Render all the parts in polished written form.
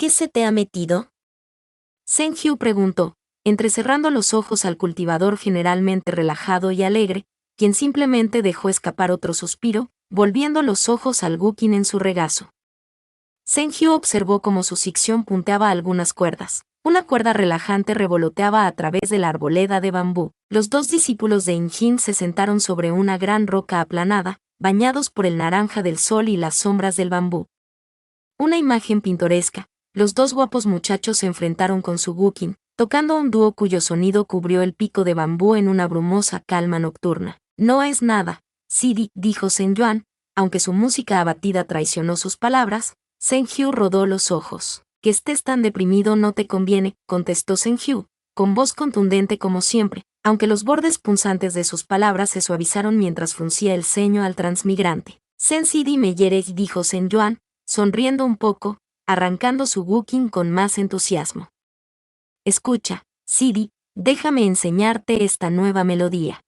¿Qué se te ha metido? Senju preguntó, entrecerrando los ojos al cultivador generalmente relajado y alegre, quien simplemente dejó escapar otro suspiro, volviendo los ojos al Gukin en su regazo. Senju observó cómo su sección punteaba algunas cuerdas. Una cuerda relajante revoloteaba a través de la arboleda de bambú. Los dos discípulos de Injin se sentaron sobre una gran roca aplanada, bañados por el naranja del sol y las sombras del bambú. Una imagen pintoresca. Los dos guapos muchachos se enfrentaron con su Gukin, tocando un dúo cuyo sonido cubrió el pico de bambú en una brumosa calma nocturna. No es nada, Sidi, dijo Senyuan, aunque su música abatida traicionó sus palabras. Senju rodó los ojos. Que estés tan deprimido no te conviene, contestó Senju, con voz contundente como siempre, aunque los bordes punzantes de sus palabras se suavizaron mientras fruncía el ceño al transmigrante. Sidi me hieres, dijo Senyuan, sonriendo un poco, arrancando su Gukin con más entusiasmo. Escucha, Sidi, déjame enseñarte esta nueva melodía.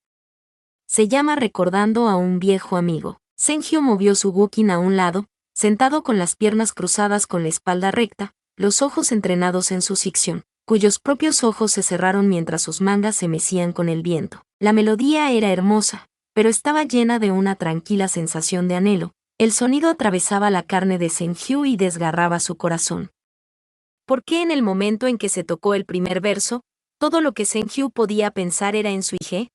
Se llama Recordando a un viejo amigo. Senju movió su Gukin a un lado, sentado con las piernas cruzadas con la espalda recta, los ojos entrenados en su sección, cuyos propios ojos se cerraron mientras sus mangas se mecían con el viento. La melodía era hermosa, pero estaba llena de una tranquila sensación de anhelo. El sonido atravesaba la carne de Senju y desgarraba su corazón. ¿Por qué en el momento en que se tocó el primer verso, todo lo que Senju podía pensar era en Suige?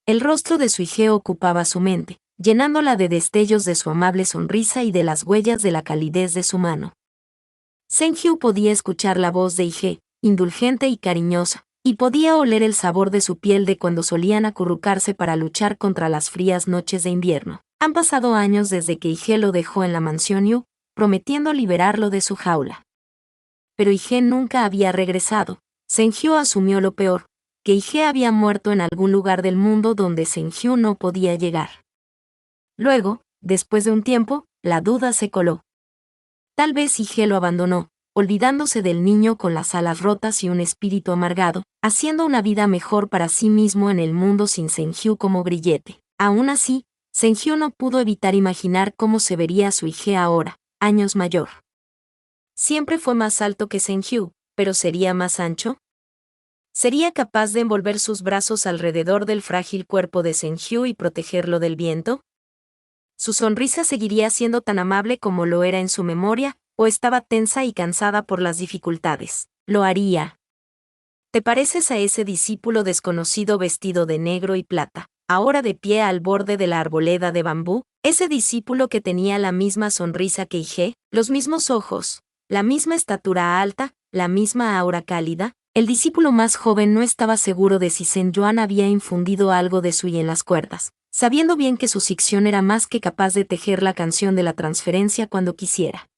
El rostro de Suige ocupaba su mente, llenándola de destellos de su amable sonrisa y de las huellas de la calidez de su mano. Senju podía escuchar la voz de Ige, indulgente y cariñosa, y podía oler el sabor de su piel de cuando solían acurrucarse para luchar contra las frías noches de invierno. Han pasado años desde que Ige lo dejó en la mansión Yu, prometiendo liberarlo de su jaula. Pero Ige nunca había regresado. Senju asumió lo peor, que Ige había muerto en algún lugar del mundo donde Senju no podía llegar. Luego, después de un tiempo, la duda se coló. Tal vez Ige lo abandonó, olvidándose del niño con las alas rotas y un espíritu amargado, haciendo una vida mejor para sí mismo en el mundo sin Senju como grillete. Aún así, Senju no pudo evitar imaginar cómo se vería su Ige ahora, años mayor. Siempre fue más alto que Senju, pero ¿sería más ancho? ¿Sería capaz de envolver sus brazos alrededor del frágil cuerpo de Senju y protegerlo del viento? ¿Su sonrisa seguiría siendo tan amable como lo era en su memoria, o estaba tensa y cansada por las dificultades? Lo haría. ¿Te pareces a ese discípulo desconocido vestido de negro y plata, ahora de pie al borde de la arboleda de bambú? Ese discípulo que tenía la misma sonrisa que Ige, los mismos ojos, la misma estatura alta, la misma aura cálida. El discípulo más joven no estaba seguro de si Senyuan había infundido algo de Sui en las cuerdas, sabiendo bien que su sección era más que capaz de tejer la canción de la transferencia cuando quisiera.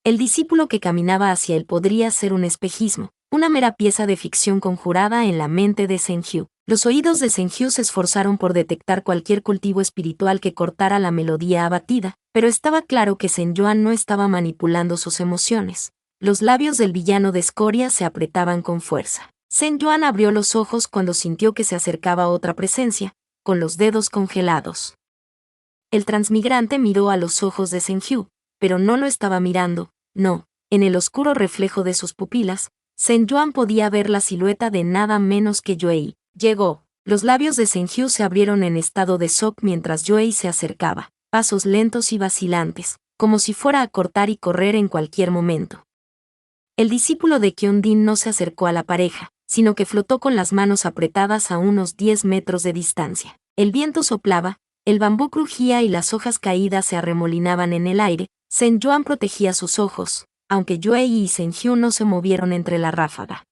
El discípulo que caminaba hacia él podría ser un espejismo, una mera pieza de ficción conjurada en la mente de Senju. Los oídos de Senju se esforzaron por detectar cualquier cultivo espiritual que cortara la melodía abatida, pero estaba claro que Senyuan no estaba manipulando sus emociones. Los labios del villano de escoria se apretaban con fuerza. Senyuan abrió los ojos cuando sintió que se acercaba otra presencia, con los dedos congelados. El transmigrante miró a los ojos de Senju, pero no lo estaba mirando, no. En el oscuro reflejo de sus pupilas, Senyuan podía ver la silueta de nada menos que Yuei. Llegó. Los labios de Senju se abrieron en estado de shock mientras Yuei se acercaba, pasos lentos y vacilantes, como si fuera a cortar y correr en cualquier momento. El discípulo de Kyondin no se acercó a la pareja, sino que flotó con las manos apretadas a unos 10 metros de distancia. El viento soplaba, el bambú crujía y las hojas caídas se arremolinaban en el aire. Senyuan protegía sus ojos, aunque Yuei y Senju no se movieron entre la ráfaga.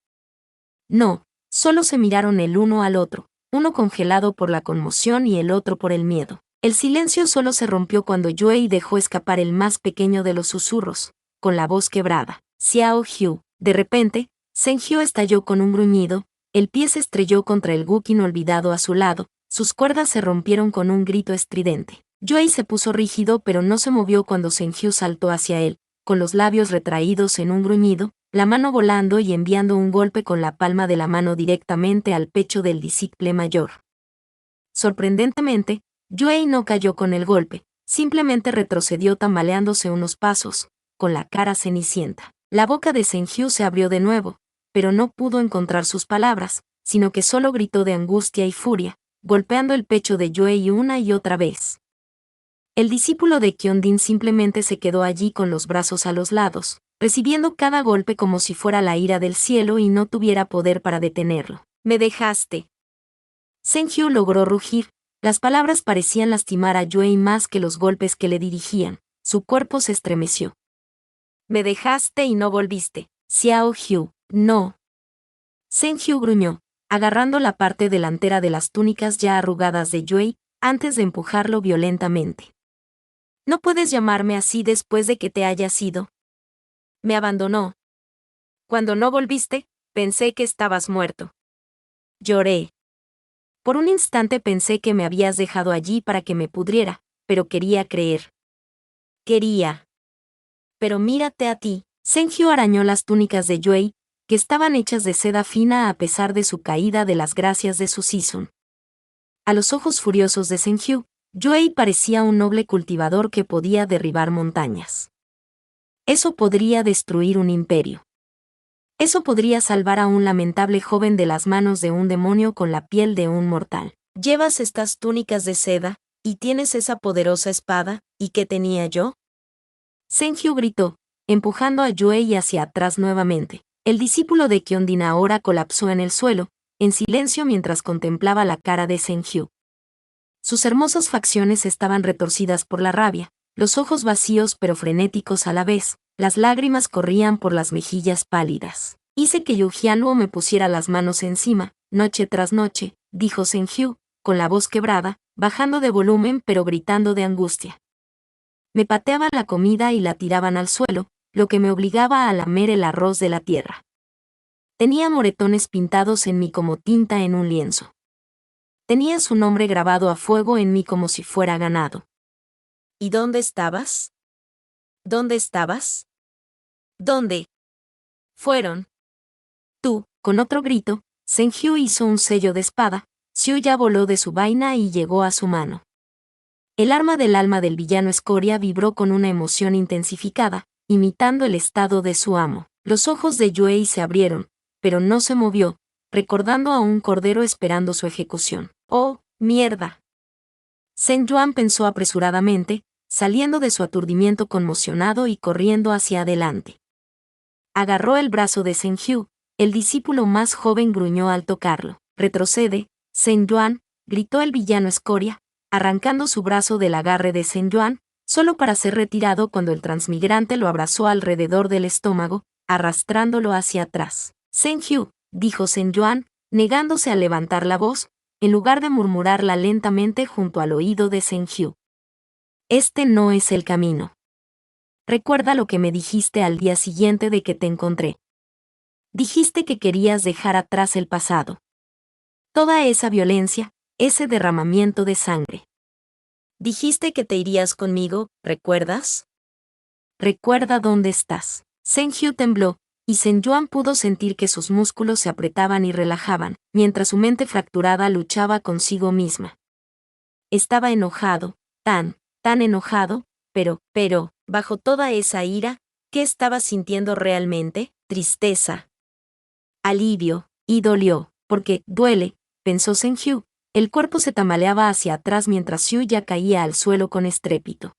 No, solo se miraron el uno al otro, uno congelado por la conmoción y el otro por el miedo. El silencio solo se rompió cuando Yuei dejó escapar el más pequeño de los susurros, con la voz quebrada. Xiao Hu. De repente, Senju estalló con un gruñido, el pie se estrelló contra el Gukin olvidado a su lado, sus cuerdas se rompieron con un grito estridente. Yuei se puso rígido pero no se movió cuando Senju saltó hacia él, con los labios retraídos en un gruñido, la mano volando y enviando un golpe con la palma de la mano directamente al pecho del disciple mayor. Sorprendentemente, Yuei no cayó con el golpe, simplemente retrocedió tambaleándose unos pasos, con la cara cenicienta. La boca de Senju se abrió de nuevo, pero no pudo encontrar sus palabras, sino que solo gritó de angustia y furia, golpeando el pecho de Yuei una y otra vez. El discípulo de Kyondin simplemente se quedó allí con los brazos a los lados, recibiendo cada golpe como si fuera la ira del cielo y no tuviera poder para detenerlo. «Me dejaste». Senju logró rugir, las palabras parecían lastimar a Yuei más que los golpes que le dirigían, su cuerpo se estremeció. «Me dejaste y no volviste. Xiao Hyu, no». Senju gruñó, agarrando la parte delantera de las túnicas ya arrugadas de Yuei, antes de empujarlo violentamente. «No puedes llamarme así después de que te hayas ido. Me abandonó. Cuando no volviste, pensé que estabas muerto». Lloré. Por un instante pensé que me habías dejado allí para que me pudriera, pero quería creer. Quería. Pero mírate a ti. Senju arañó las túnicas de Yuei, que estaban hechas de seda fina a pesar de su caída de las gracias de su Season. A los ojos furiosos de Senju, Yuei parecía un noble cultivador que podía derribar montañas. Eso podría destruir un imperio. Eso podría salvar a un lamentable joven de las manos de un demonio con la piel de un mortal. Llevas estas túnicas de seda, y tienes esa poderosa espada, ¿y qué tenía yo? Senju gritó, empujando a Yuei hacia atrás nuevamente. El discípulo de Kyondin ahora colapsó en el suelo, en silencio mientras contemplaba la cara de Senju. Sus hermosas facciones estaban retorcidas por la rabia, los ojos vacíos pero frenéticos a la vez, las lágrimas corrían por las mejillas pálidas. Hice que Yu Jianluo me pusiera las manos encima, noche tras noche, dijo Senju, con la voz quebrada, bajando de volumen pero gritando de angustia. Me pateaban la comida y la tiraban al suelo, lo que me obligaba a lamer el arroz de la tierra. Tenía moretones pintados en mí como tinta en un lienzo. Tenía su nombre grabado a fuego en mí como si fuera ganado. ¿Y dónde estabas? ¿Dónde estabas? ¿Dónde? Fueron. Tú, con otro grito, Senju hizo un sello de espada, Xiu ya voló de su vaina y llegó a su mano. El arma del alma del villano escoria vibró con una emoción intensificada, imitando el estado de su amo. Los ojos de Yuei se abrieron, pero no se movió, recordando a un cordero esperando su ejecución. ¡Oh, mierda! Sen Yuan pensó apresuradamente, saliendo de su aturdimiento conmocionado y corriendo hacia adelante. Agarró el brazo de Senju, el discípulo más joven gruñó al tocarlo. «Retrocede, Sen Yuan», gritó el villano escoria, arrancando su brazo del agarre de Sen Yuan, solo para ser retirado cuando el transmigrante lo abrazó alrededor del estómago, arrastrándolo hacia atrás. «Senju», dijo Sen Yuan, negándose a levantar la voz, en lugar de murmurarla lentamente junto al oído de Senju. «Este no es el camino. Recuerda lo que me dijiste al día siguiente de que te encontré. Dijiste que querías dejar atrás el pasado. Toda esa violencia, ese derramamiento de sangre. Dijiste que te irías conmigo, ¿recuerdas? Recuerda dónde estás». Senju tembló, y Sen Yuan pudo sentir que sus músculos se apretaban y relajaban, mientras su mente fracturada luchaba consigo misma. Estaba enojado, tan enojado, pero, bajo toda esa ira, ¿qué estaba sintiendo realmente? Tristeza. Alivio, y dolió, porque, duele, pensó Senju, el cuerpo se tambaleaba hacia atrás mientras Xiu ya caía al suelo con estrépito.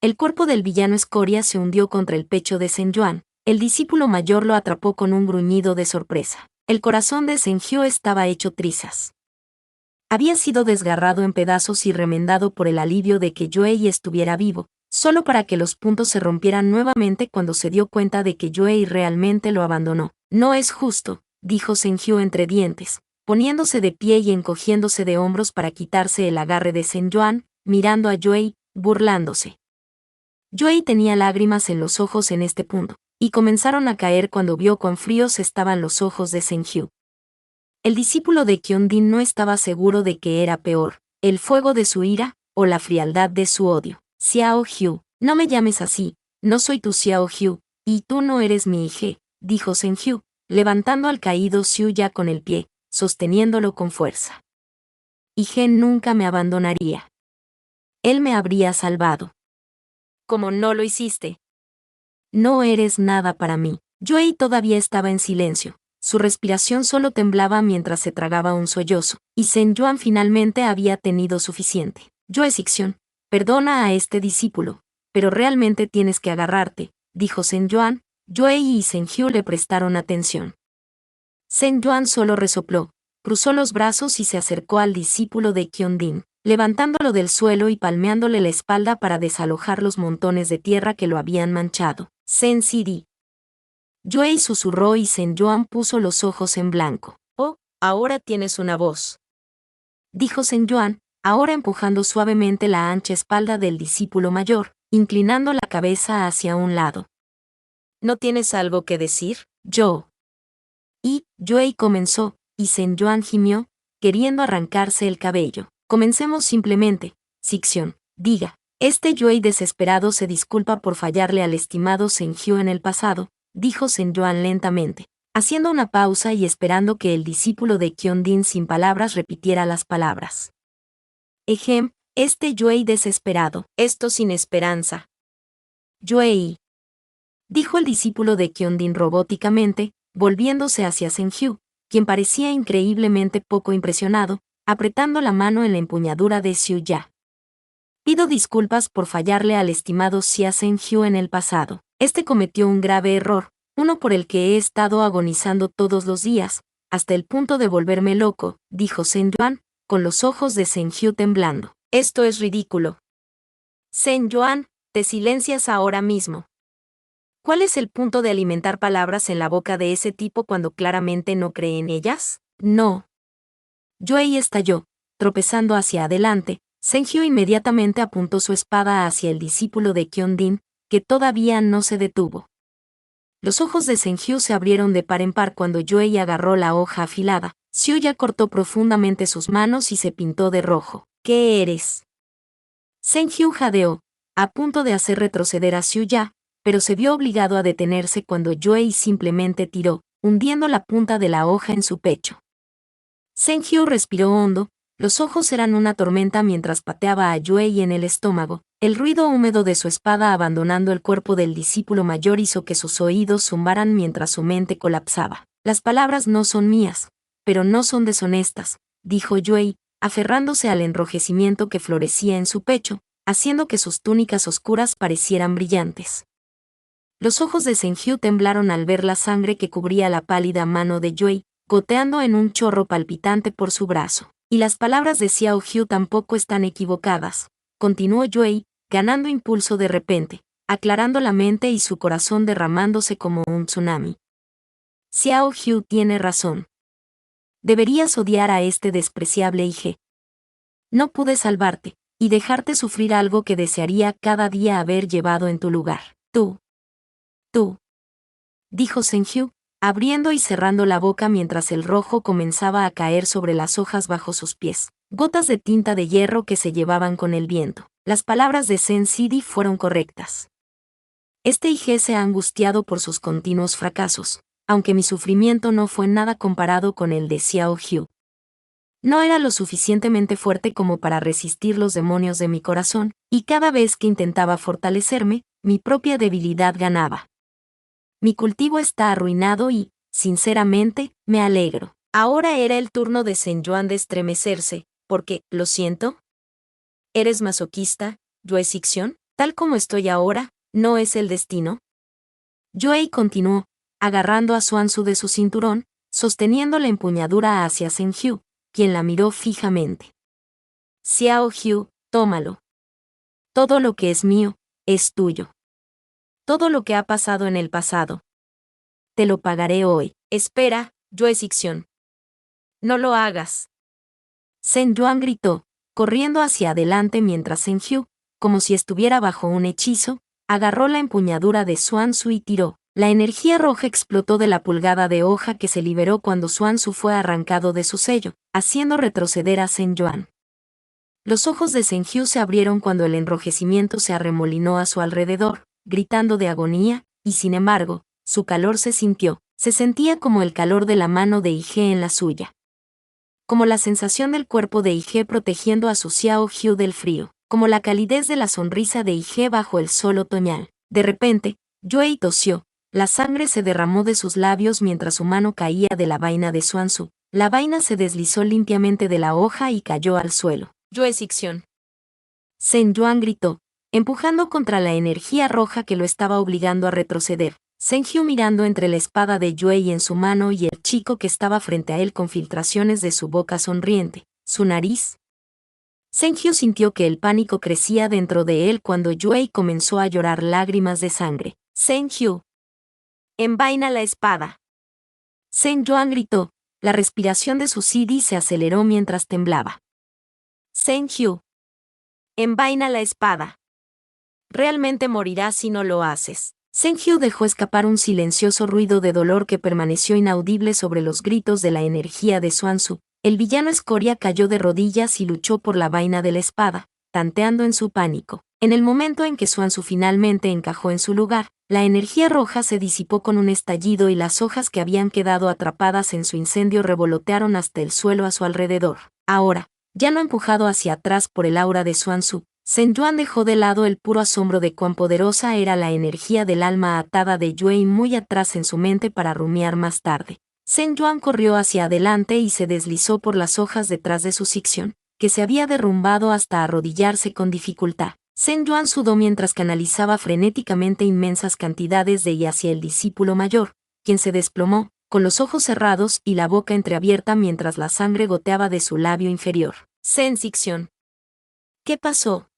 El cuerpo del villano escoria se hundió contra el pecho de Sen Yuan, el discípulo mayor lo atrapó con un gruñido de sorpresa. El corazón de Senju estaba hecho trizas. Había sido desgarrado en pedazos y remendado por el alivio de que Yuei estuviera vivo, solo para que los puntos se rompieran nuevamente cuando se dio cuenta de que Yuei realmente lo abandonó. «No es justo», dijo Senju entre dientes, poniéndose de pie y encogiéndose de hombros para quitarse el agarre de Sen Yuan, mirando a Yuei, burlándose. Yuei tenía lágrimas en los ojos en este punto, y comenzaron a caer cuando vio cuán fríos estaban los ojos de Senju. El discípulo de Kyondin no estaba seguro de qué era peor, el fuego de su ira, o la frialdad de su odio. «Xiao Hyu, no me llames así, no soy tu Xiao Hyu, y tú no eres mi hija», dijo Senju, levantando al caído Xiu ya con el pie, sosteniéndolo con fuerza. «Hige nunca me abandonaría. Él me habría salvado». «¿Cómo no lo hiciste?». No eres nada para mí. Joey todavía estaba en silencio. Su respiración solo temblaba mientras se tragaba un sollozo, y Sen Yuan finalmente había tenido suficiente. Joe Sixion, perdona a este discípulo, pero realmente tienes que agarrarte, dijo Sen Yuan. Joey y Sen Hyu le prestaron atención. Sen Yuan solo resopló, cruzó los brazos y se acercó al discípulo de Kyondin, levantándolo del suelo y palmeándole la espalda para desalojar los montones de tierra que lo habían manchado. Sen Sidi. Joey susurró y Sen Yuan puso los ojos en blanco. Oh, ahora tienes una voz, dijo Sen Yuan, ahora empujando suavemente la ancha espalda del discípulo mayor, inclinando la cabeza hacia un lado. ¿No tienes algo que decir, Yo? Y Joey comenzó, y Sen Yuan gimió, queriendo arrancarse el cabello. Comencemos simplemente, Sixion, diga. Este Joey desesperado se disculpa por fallarle al estimado Sen Hyu en el pasado, dijo Sen Yuan lentamente, haciendo una pausa y esperando que el discípulo de Kyondin sin palabras repitiera las palabras. Este Joey desesperado, esto sin esperanza. Joey, dijo el discípulo de Kyondin robóticamente, volviéndose hacia Sen Hyu, quien parecía increíblemente poco impresionado, apretando la mano en la empuñadura de Xiu Ya. Pido disculpas por fallarle al estimado Xia Sen Hyu en el pasado. Este cometió un grave error, uno por el que he estado agonizando todos los días, hasta el punto de volverme loco, dijo Sen Yuan, con los ojos de Sen Hyu temblando. Esto es ridículo. Sen Yuan, te silencias ahora mismo. ¿Cuál es el punto de alimentar palabras en la boca de ese tipo cuando claramente no cree en ellas? No. Joey estalló, tropezando hacia adelante. Sen Hyu inmediatamente apuntó su espada hacia el discípulo de Kyondin, que todavía no se detuvo. Los ojos de Sen Hyu se abrieron de par en par cuando Joey agarró la hoja afilada. Xiu Ya cortó profundamente sus manos y se pintó de rojo. ¿Qué eres? Sen Hyu jadeó, a punto de hacer retroceder a Xiu Ya, pero se vio obligado a detenerse cuando Joey simplemente tiró, hundiendo la punta de la hoja en su pecho. Sen Hyu respiró hondo. Los ojos eran una tormenta mientras pateaba a Joey en el estómago. El ruido húmedo de su espada abandonando el cuerpo del discípulo mayor hizo que sus oídos zumbaran mientras su mente colapsaba. Las palabras no son mías, pero no son deshonestas, dijo Joey, aferrándose al enrojecimiento que florecía en su pecho, haciendo que sus túnicas oscuras parecieran brillantes. Los ojos de Sen Hyu temblaron al ver la sangre que cubría la pálida mano de Joey, goteando en un chorro palpitante por su brazo. Y las palabras de Xiao Hyu tampoco están equivocadas, continuó Joey, ganando impulso de repente, aclarando la mente y su corazón derramándose como un tsunami. Xiao Hyu tiene razón. Deberías odiar a este despreciable IG. No pude salvarte, y dejarte sufrir algo que desearía cada día haber llevado en tu lugar. Tú, dijo Sen Hyu, abriendo y cerrando la boca mientras el rojo comenzaba a caer sobre las hojas bajo sus pies, gotas de tinta de hierro que se llevaban con el viento. Las palabras de Sen Sidi fueron correctas. Este IG se ha angustiado por sus continuos fracasos, aunque mi sufrimiento no fue nada comparado con el de Xiao Hyu. No era lo suficientemente fuerte como para resistir los demonios de mi corazón, y cada vez que intentaba fortalecerme, mi propia debilidad ganaba. Mi cultivo está arruinado y, sinceramente, me alegro. Ahora era el turno de Sen Yuan de estremecerse, porque, lo siento. ¿Eres masoquista, Joe Sixion? Tal como estoy ahora, ¿no es el destino? Joey continuó, agarrando a Xuanzu de su cinturón, sosteniendo la empuñadura hacia Sen Hyu, quien la miró fijamente. Xiao Hyu, tómalo. Todo lo que es mío, es tuyo. Todo lo que ha pasado en el pasado. Te lo pagaré hoy. Espera, Joe Sixion. No lo hagas. Sen Yuan gritó, corriendo hacia adelante mientras Sen Hyu, como si estuviera bajo un hechizo, agarró la empuñadura de Xuanzu y tiró. La energía roja explotó de la pulgada de hoja que se liberó cuando Xuanzu fue arrancado de su sello, haciendo retroceder a Sen Yuan. Los ojos de Sen Hyu se abrieron cuando el enrojecimiento se arremolinó a su alrededor, gritando de agonía, y sin embargo, su calor se sentía como el calor de la mano de IG en la suya. Como la sensación del cuerpo de IG protegiendo a su Xiao Hyu del frío, como la calidez de la sonrisa de IG bajo el sol otoñal. De repente, Yuei tosió. La sangre se derramó de sus labios mientras su mano caía de la vaina de Xuanzu. La vaina se deslizó limpiamente de la hoja y cayó al suelo. Yuei Xixian. Zhen Yuan gritó, empujando contra la energía roja que lo estaba obligando a retroceder. Zhen Yu mirando entre la espada de Yuei en su mano y el chico que estaba frente a él con filtraciones de su boca sonriente, su nariz. Zhen Yu sintió que el pánico crecía dentro de él cuando Yuei comenzó a llorar lágrimas de sangre. Zhen Yu. Envaina la espada. Zhen Yuan gritó. La respiración de su Sidi se aceleró mientras temblaba. Zhen Yu. Envaina la espada. Realmente morirás si no lo haces. Zhen Yu dejó escapar un silencioso ruido de dolor que permaneció inaudible sobre los gritos de la energía de Xuanzu. El villano escoria cayó de rodillas y luchó por la vaina de la espada, tanteando en su pánico. En el momento en que Xuanzu finalmente encajó en su lugar, la energía roja se disipó con un estallido y las hojas que habían quedado atrapadas en su incendio revolotearon hasta el suelo a su alrededor. Ahora, ya no empujado hacia atrás por el aura de Xuanzu, Zhen Yuan dejó de lado el puro asombro de cuán poderosa era la energía del alma atada de Yuei muy atrás en su mente para rumiar más tarde. Zhen Yuan corrió hacia adelante y se deslizó por las hojas detrás de su Xixian, que se había derrumbado hasta arrodillarse con dificultad. Zhen Yuan sudó mientras canalizaba frenéticamente inmensas cantidades de yi hacia el discípulo mayor, quien se desplomó, con los ojos cerrados y la boca entreabierta mientras la sangre goteaba de su labio inferior. Zhen Xixian. ¿Qué pasó?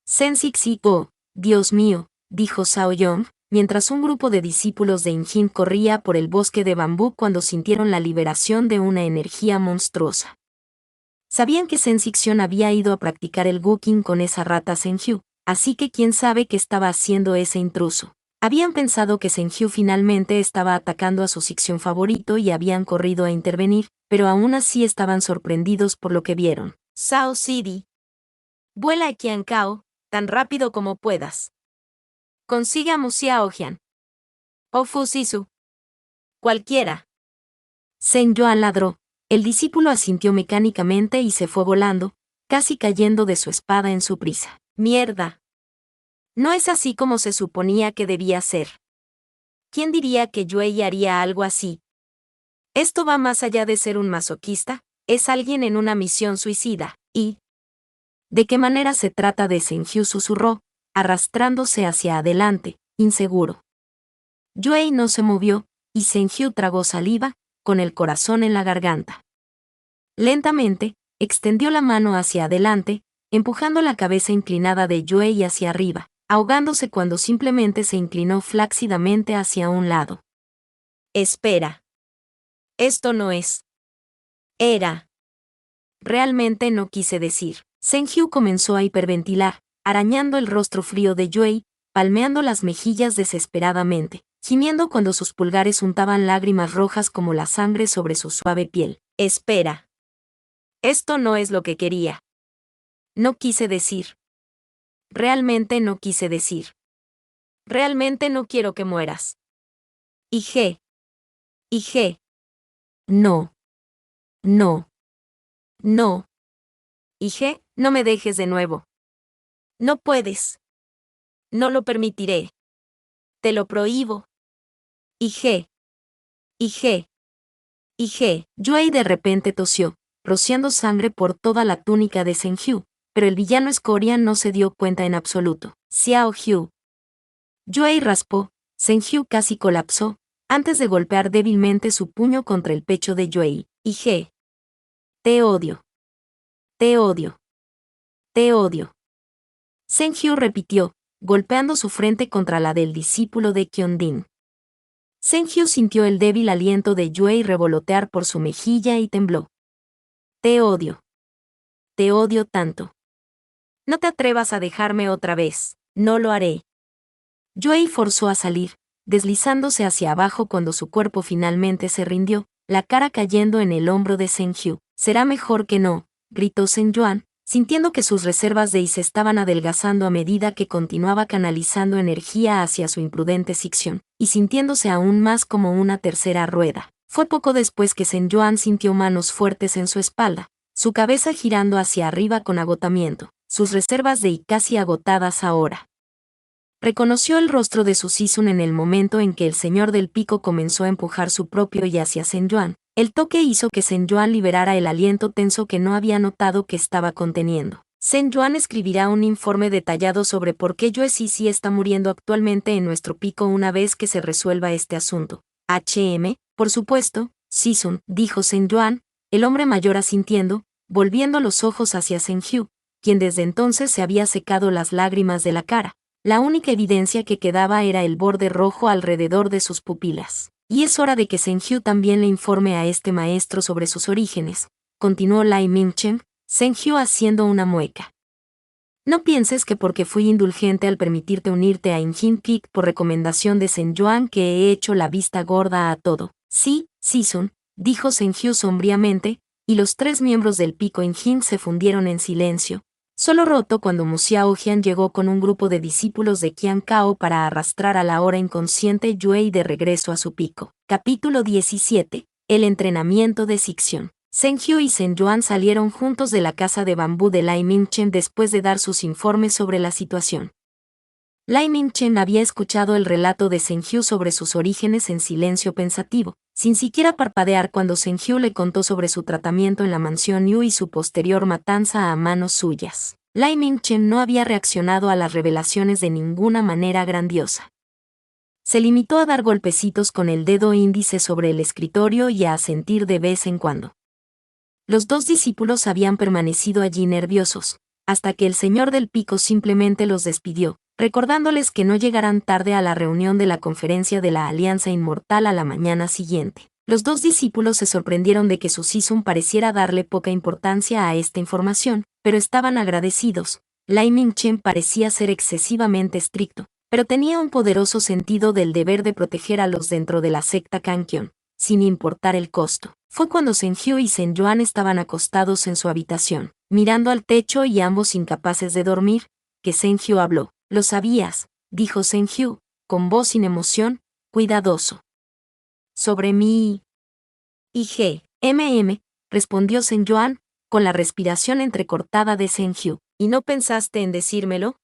Zhen Xixi, oh, Dios mío, dijo Zhao Yong, mientras un grupo de discípulos de Injin corría por el bosque de bambú cuando sintieron la liberación de una energía monstruosa. Sabían que Zhen Xixian había ido a practicar el Guqin con esa rata Zhen Yu, así que quién sabe qué estaba haciendo ese intruso. Habían pensado que Zhen Yu finalmente estaba atacando a su Xixian favorito y habían corrido a intervenir, pero aún así estaban sorprendidos por lo que vieron. Zhao Sidi. Vuela a Qiankao, tan rápido como puedas. Consigue a Mu Xiaojian. O Fu Sisu. Cualquiera. Zhen Yuan ladró. El discípulo asintió mecánicamente y se fue volando, casi cayendo de su espada en su prisa. Mierda. No es así como se suponía que debía ser. ¿Quién diría que Yuei haría algo así? Esto va más allá de ser un masoquista, es alguien en una misión suicida, y... ¿De qué manera se trata de Zhen Yu? Susurró, arrastrándose hacia adelante, inseguro. Yuei no se movió, y Zhen Yu tragó saliva, con el corazón en la garganta. Lentamente, extendió la mano hacia adelante, empujando la cabeza inclinada de Yuei hacia arriba, ahogándose cuando simplemente se inclinó flácidamente hacia un lado. Espera. Esto no es. Era. Realmente no quise decir. Zhen Yu comenzó a hiperventilar, arañando el rostro frío de Yuei, palmeando las mejillas desesperadamente, gimiendo cuando sus pulgares untaban lágrimas rojas como la sangre sobre su suave piel. Espera. Esto no es lo que quería. No quise decir. Realmente no quise decir. Realmente no quiero que mueras. Ige. No. No. No. Ige, no me dejes de nuevo. No puedes. No lo permitiré. Te lo prohíbo. Ige. Yuei de repente tosió, rociando sangre por toda la túnica de Zhen Yu, pero el villano escoria no se dio cuenta en absoluto. Xiao Yu. Yuei raspó, Zhen Yu casi colapsó, antes de golpear débilmente su puño contra el pecho de Yuei. Ige. Te odio. Te odio. Te odio. Zhen Yu repitió, golpeando su frente contra la del discípulo de Qionding. Zhen Yu sintió el débil aliento de Yuei revolotear por su mejilla y tembló. Te odio. Te odio tanto. No te atrevas a dejarme otra vez. No lo haré. Yuei forzó a salir, deslizándose hacia abajo cuando su cuerpo finalmente se rindió, la cara cayendo en el hombro de Zhen Yu. Será mejor que no, gritó Zhen Yuan, sintiendo que sus reservas de yi se estaban adelgazando a medida que continuaba canalizando energía hacia su imprudente Xixian, y sintiéndose aún más como una tercera rueda. Fue poco después que Zhen Yuan sintió manos fuertes en su espalda, su cabeza girando hacia arriba con agotamiento, sus reservas de yi casi agotadas ahora. Reconoció el rostro de su Sisun en el momento en que el señor del pico comenzó a empujar su propio y hacia Zhen Yuan. El toque hizo que Zhen Yuan liberara el aliento tenso que no había notado que estaba conteniendo. Zhen Yuan escribirá un informe detallado sobre por qué Yue Sisi está muriendo actualmente en nuestro pico una vez que se resuelva este asunto. Por supuesto, Sisun, dijo Zhen Yuan, el hombre mayor asintiendo, volviendo los ojos hacia Zhen Hu, quien desde entonces se había secado las lágrimas de la cara. La única evidencia que quedaba era el borde rojo alrededor de sus pupilas. Y es hora de que Zhen Hu también le informe a este maestro sobre sus orígenes, continuó Lai Mingchen, Zhen Hu haciendo una mueca. No pienses que porque fui indulgente al permitirte unirte a Injin Peak por recomendación de Zhen Yuan que he hecho la vista gorda a todo. Sí, Sisun, dijo Zhen Hu sombríamente, y los 3 miembros del pico Injin se fundieron en silencio. Solo roto cuando Mu Xiaojian llegó con un grupo de discípulos de Qian Cao para arrastrar a la ahora inconsciente Yue de regreso a su pico. Capítulo 17. El entrenamiento de Sixion. Zhen Hu y Zhen Yuan salieron juntos de la casa de bambú de Lai Mingchen después de dar sus informes sobre la situación. Lai Mingchen había escuchado el relato de Zhen Hu sobre sus orígenes en silencio pensativo, sin siquiera parpadear cuando Zhen Hu le contó sobre su tratamiento en la mansión Yu y su posterior matanza a manos suyas. Lai Mingchen no había reaccionado a las revelaciones de ninguna manera grandiosa. Se limitó a dar golpecitos con el dedo índice sobre el escritorio y a asentir de vez en cuando. Los 2 discípulos habían permanecido allí nerviosos, hasta que el señor del pico simplemente los despidió, recordándoles que no llegaran tarde a la reunión de la conferencia de la Alianza Inmortal a la mañana siguiente. Los 2 discípulos se sorprendieron de que su Sisun pareciera darle poca importancia a esta información, pero estaban agradecidos. Lai Mingchen parecía ser excesivamente estricto, pero tenía un poderoso sentido del deber de proteger a los dentro de la secta Kankion, sin importar el costo. Fue cuando Zhen Hu y Zhen Yuan estaban acostados en su habitación, mirando al techo y ambos incapaces de dormir, que Zhen Hu habló. «Lo sabías», dijo Zhen Hu, con voz sin emoción, cuidadoso. «Sobre mí». Respondió Zhen Yuan, con la respiración entrecortada de Zhen Hu. «¿Y no pensaste en decírmelo?».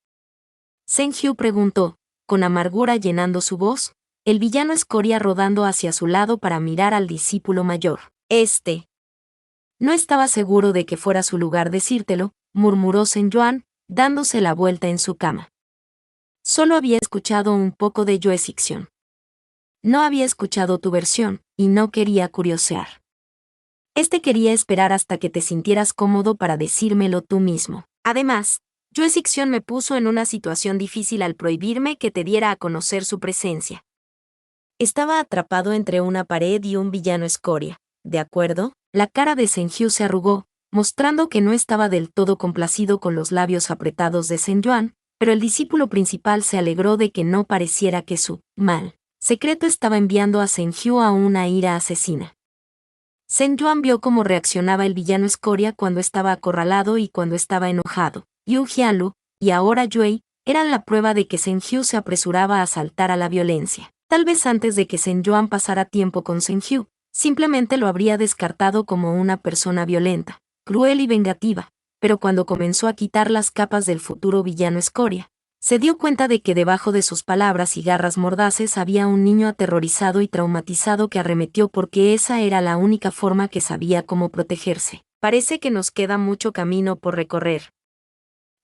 Zhen Hu preguntó, con amargura llenando su voz, el villano escoria rodando hacia su lado para mirar al discípulo mayor. No estaba seguro de que fuera su lugar decírtelo, murmuró Zhen Yuan, dándose la vuelta en su cama. Solo había escuchado un poco de Yue Sixion. No había escuchado tu versión, y no quería curiosear. Quería esperar hasta que te sintieras cómodo para decírmelo tú mismo. Además, Yue Sixion me puso en una situación difícil al prohibirme que te diera a conocer su presencia. Estaba atrapado entre una pared y un villano escoria, ¿de acuerdo? La cara de Zhen Hu se arrugó, mostrando que no estaba del todo complacido con los labios apretados de Zhen Yuan, pero el discípulo principal se alegró de que no pareciera que su mal secreto estaba enviando a Zhen Hu a una ira asesina. Zhen Yuan vio cómo reaccionaba el villano escoria cuando estaba acorralado y cuando estaba enojado. Yu Jialu, y ahora Yue, eran la prueba de que Zhen Hu se apresuraba a saltar a la violencia. Tal vez antes de que Zhen Yuan pasara tiempo con Zhen Hu, simplemente lo habría descartado como una persona violenta, cruel y vengativa, pero cuando comenzó a quitar las capas del futuro villano escoria, se dio cuenta de que debajo de sus palabras y garras mordaces había un niño aterrorizado y traumatizado que arremetió porque esa era la única forma que sabía cómo protegerse. Parece que nos queda mucho camino por recorrer.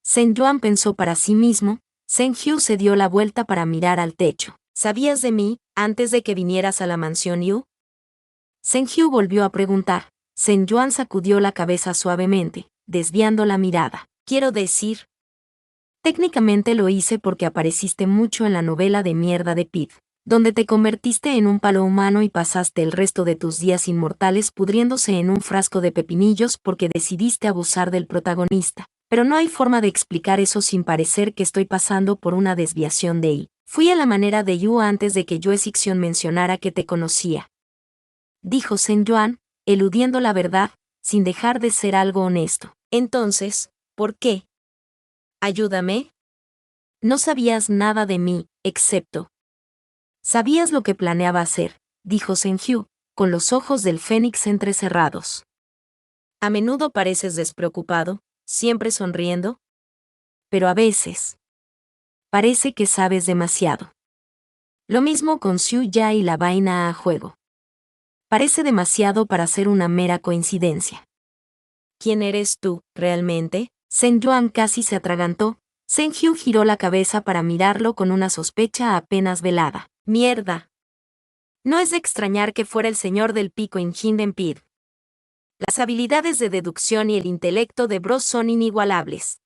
Zhen Yuan pensó para sí mismo. Zhen Hu se dio la vuelta para mirar al techo. ¿Sabías de mí, antes de que vinieras a la mansión Yu? Zhen Hu volvió a preguntar. Zhen Yuan sacudió la cabeza suavemente, desviando la mirada. Quiero decir, técnicamente lo hice porque apareciste mucho en la novela de mierda de Pete, donde te convertiste en un palo humano y pasaste el resto de tus días inmortales pudriéndose en un frasco de pepinillos porque decidiste abusar del protagonista. Pero no hay forma de explicar eso sin parecer que estoy pasando por una desviación de él. Fui a la manera de Yu antes de que Yue Sixion mencionara que te conocía. Dijo Zhen Yuan, eludiendo la verdad, sin dejar de ser algo honesto. Entonces, ¿por qué? Ayúdame. No sabías nada de mí, excepto. Sabías lo que planeaba hacer, dijo Zhen Hu, con los ojos del fénix entrecerrados. A menudo pareces despreocupado, siempre sonriendo. Pero a veces. parece que sabes demasiado. Lo mismo con Xiu Ya y la vaina a juego. Parece demasiado para ser una mera coincidencia. ¿Quién eres tú, realmente? Zhen Yuan casi se atragantó. Zhen Hu giró la cabeza para mirarlo con una sospecha apenas velada. ¡Mierda! No es de extrañar que fuera el señor del pico en Hindenpid. Las habilidades de deducción y el intelecto de Bros son inigualables.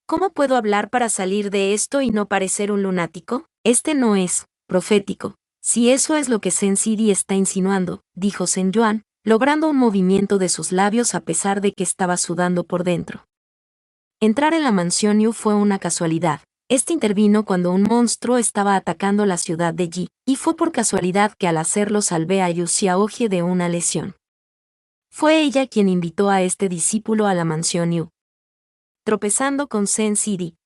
¿Cómo puedo hablar para salir de esto y no parecer un lunático? Este no es profético. Si eso es lo que Zhen Sidi está insinuando, dijo Zhen Yuan, logrando un movimiento de sus labios a pesar de que estaba sudando por dentro. Entrar en la mansión Yu fue una casualidad. Este intervino cuando un monstruo estaba atacando la ciudad de Yi, y fue por casualidad que al hacerlo salvé a Yu Xiaoji de una lesión. Fue ella quien invitó a este discípulo a la mansión Yu. Tropezando con Zhen Sidi.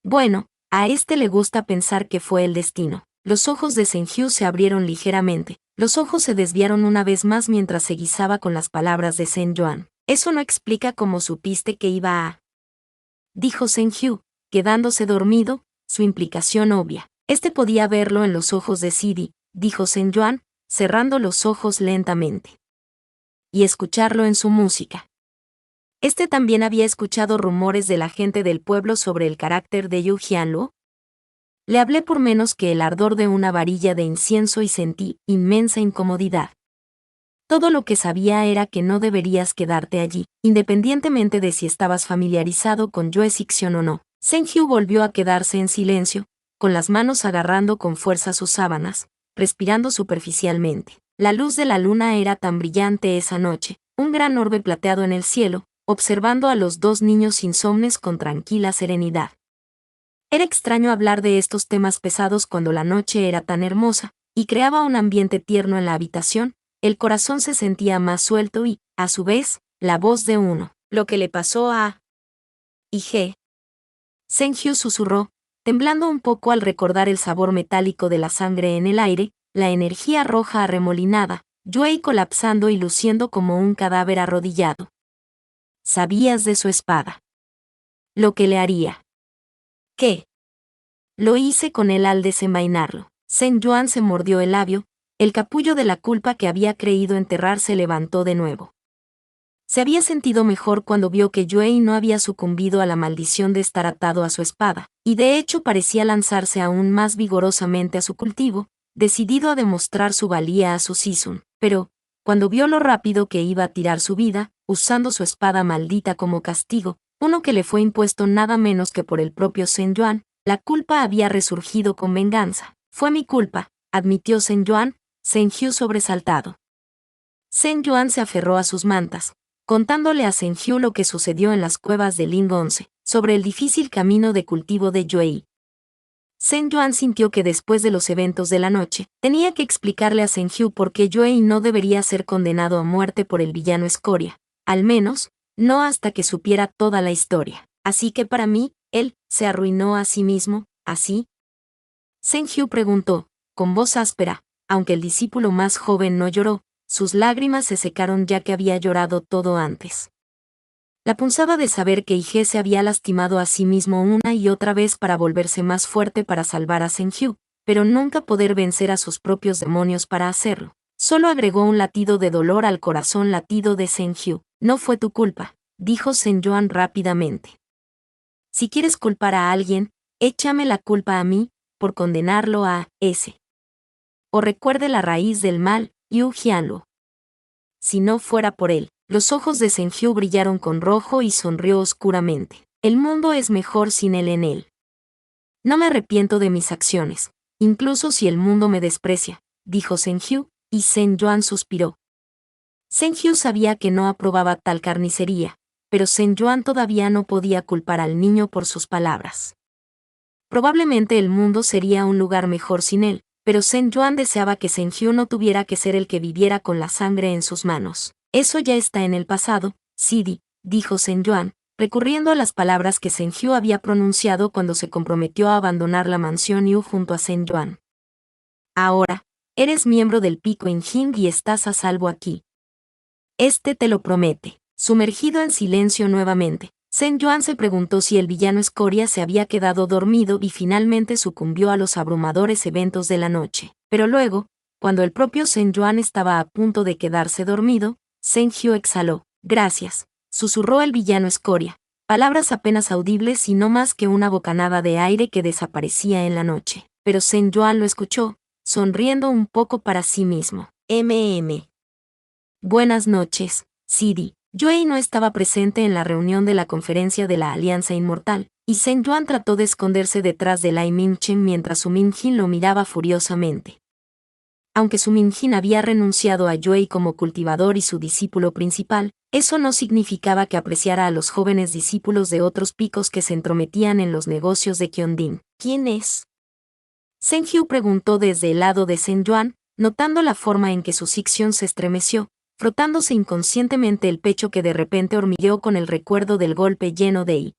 Bueno, a este le gusta pensar que fue el destino. Los ojos de Zhen Hu se abrieron ligeramente. Los ojos se desviaron una vez más mientras se guisaba con las palabras de Zhen Yuan. Eso no explica cómo supiste que iba a... dijo Zhen Hu, quedándose dormido, su implicación obvia. Este podía verlo en los ojos de Sidi, dijo Zhen Yuan, cerrando los ojos lentamente. Y escucharlo en su música. Este también había escuchado rumores de la gente del pueblo sobre el carácter de Yu Jianluo. Le hablé por menos que el ardor de una varilla de incienso y sentí inmensa incomodidad. Todo lo que sabía era que no deberías quedarte allí, independientemente de si estabas familiarizado con Yue Xixian o no. Zhen Hu volvió a quedarse en silencio, con las manos agarrando con fuerza sus sábanas, respirando superficialmente. La luz de la luna era tan brillante esa noche, un gran orbe plateado en el cielo, observando a los dos niños insomnes con tranquila serenidad. Era extraño hablar de estos temas pesados cuando la noche era tan hermosa, y creaba un ambiente tierno en la habitación. El corazón se sentía más suelto y, a su vez, la voz de uno. Lo que le pasó a... Ige. Zhen Hu susurró, temblando un poco al recordar el sabor metálico de la sangre en el aire, la energía roja arremolinada, Yue colapsando y luciendo como un cadáver arrodillado. Sabías de su espada. Lo que le haría. ¿Qué? Lo hice con él al desenvainarlo. Zhen Yuan se mordió el labio, el capullo de la culpa que había creído enterrar se levantó de nuevo. Se había sentido mejor cuando vio que Yue no había sucumbido a la maldición de estar atado a su espada, y de hecho parecía lanzarse aún más vigorosamente a su cultivo, decidido a demostrar su valía a su Sisun. Pero, cuando vio lo rápido que iba a tirar su vida, usando su espada maldita como castigo, uno que le fue impuesto nada menos que por el propio Zhen Yuan, la culpa había resurgido con venganza. Fue mi culpa, admitió Zhen Yuan, Zhen Hu sobresaltado. Zhen Yuan se aferró a sus mantas, contándole a Zhen Hu lo que sucedió en las cuevas de Ling 11, sobre el difícil camino de cultivo de Yue. Zhen Yuan sintió que después de los eventos de la noche, tenía que explicarle a Zhen Hu por qué Yue no debería ser condenado a muerte por el villano Escoria, al menos, no hasta que supiera toda la historia. Así que para mí, él se arruinó a sí mismo, ¿así? Zhen Hu preguntó, con voz áspera, aunque el discípulo más joven no lloró, sus lágrimas se secaron ya que había llorado todo antes. La punzada de saber que Ige se había lastimado a sí mismo una y otra vez para volverse más fuerte para salvar a Zhen Hu, pero nunca poder vencer a sus propios demonios para hacerlo. Solo agregó un latido de dolor al corazón latido de Zhen Hu. No fue tu culpa, dijo Zhen Yuan rápidamente. Si quieres culpar a alguien, échame la culpa a mí, por condenarlo a ese. O recuerde la raíz del mal, Yu Jianluo. Si no fuera por él. Los ojos de Zhen Hu brillaron con rojo y sonrió oscuramente. El mundo es mejor sin él en él. No me arrepiento de mis acciones, incluso si el mundo me desprecia, dijo Zhen Hu, y Zhen Yuan suspiró. Zhen Hu sabía que no aprobaba tal carnicería, pero Zhen Yuan todavía no podía culpar al niño por sus palabras. Probablemente el mundo sería un lugar mejor sin él, pero Zhen Yuan deseaba que Zhen Hu no tuviera que ser el que viviera con la sangre en sus manos. Eso ya está en el pasado, Sidi, dijo Zhen Yuan, recurriendo a las palabras que Zhen Hu había pronunciado cuando se comprometió a abandonar la mansión Yu junto a Zhen Yuan. Ahora, eres miembro del Pico in Jing y estás a salvo aquí. Este te lo promete. Sumergido en silencio nuevamente, Zhen Yuan se preguntó si el villano Escoria se había quedado dormido y finalmente sucumbió a los abrumadores eventos de la noche. Pero luego, cuando el propio Zhen Yuan estaba a punto de quedarse dormido, Zhen Hu exhaló. Gracias, susurró el villano Escoria. Palabras apenas audibles y no más que una bocanada de aire que desaparecía en la noche. Pero Zhen Yuan lo escuchó, sonriendo un poco para sí mismo. Buenas noches, Sidi. Yue no estaba presente en la reunión de la conferencia de la Alianza Inmortal, y Zhen Yuan trató de esconderse detrás de Lai Mingchen mientras Su Mingjin lo miraba furiosamente. Aunque Su Mingjin había renunciado a Yue como cultivador y su discípulo principal, eso no significaba que apreciara a los jóvenes discípulos de otros picos que se entrometían en los negocios de Qionding. ¿Quién es? Zhen Hu preguntó desde el lado de Zhen Yuan, notando la forma en que su Sixion se estremeció, frotándose inconscientemente el pecho que de repente hormigueó con el recuerdo del golpe lleno de I.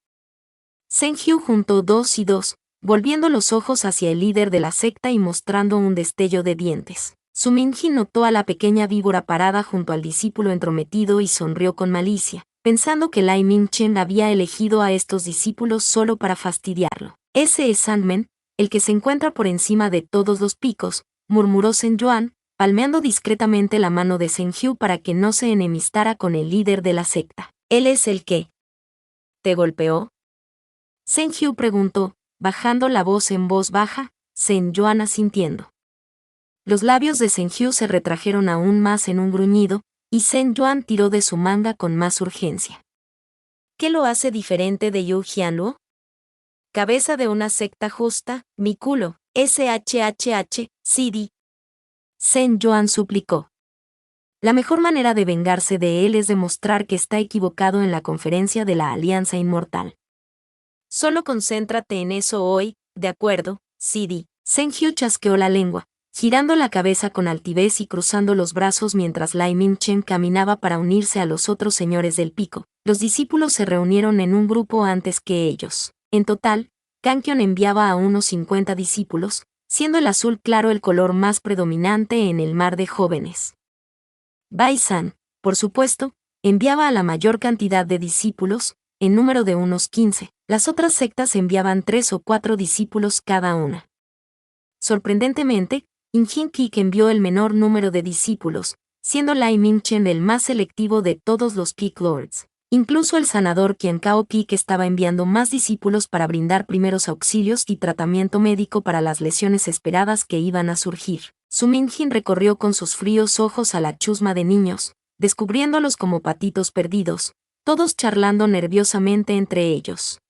Zhen Hu juntó 2 y 2, volviendo los ojos hacia el líder de la secta y mostrando un destello de dientes. Su Mingjin notó a la pequeña víbora parada junto al discípulo entrometido y sonrió con malicia, pensando que Lai Mingchen había elegido a estos discípulos solo para fastidiarlo. Ese es Sandman, el que se encuentra por encima de todos los picos, murmuró Zhen Yuan, palmeando discretamente la mano de Zhen Hu para que no se enemistara con el líder de la secta. ¿Él es el que te golpeó? Zhen Hu preguntó, bajando la voz en voz baja, Zhen Yuan asintiendo. Los labios de Zhen Hu se retrajeron aún más en un gruñido, y Zhen Yuan tiró de su manga con más urgencia. ¿Qué lo hace diferente de Yu Jianluo? Cabeza de una secta justa, mi culo, SHHH, Sidi. Zhen Yuan suplicó. La mejor manera de vengarse de él es demostrar que está equivocado en la conferencia de la Alianza Inmortal. Solo concéntrate en eso hoy, ¿de acuerdo, Sidi? Zhen Hu chasqueó la lengua, girando la cabeza con altivez y cruzando los brazos mientras Lai Mingchen caminaba para unirse a los otros señores del pico. Los discípulos se reunieron en un grupo antes que ellos. En total, Kankion enviaba a unos 50 discípulos, siendo el azul claro el color más predominante en el mar de jóvenes. Bai-san, por supuesto, enviaba a la mayor cantidad de discípulos, en número de unos 15, las otras sectas enviaban 3 o 4 discípulos cada una. Sorprendentemente, Injin Kik envió el menor número de discípulos, siendo Lai Mingchen el más selectivo de todos los Peak Lords. Incluso el sanador Qiankao Peak estaba enviando más discípulos para brindar primeros auxilios y tratamiento médico para las lesiones esperadas que iban a surgir. Su Mingjin recorrió con sus fríos ojos a la chusma de niños, descubriéndolos como patitos perdidos, todos charlando nerviosamente entre ellos.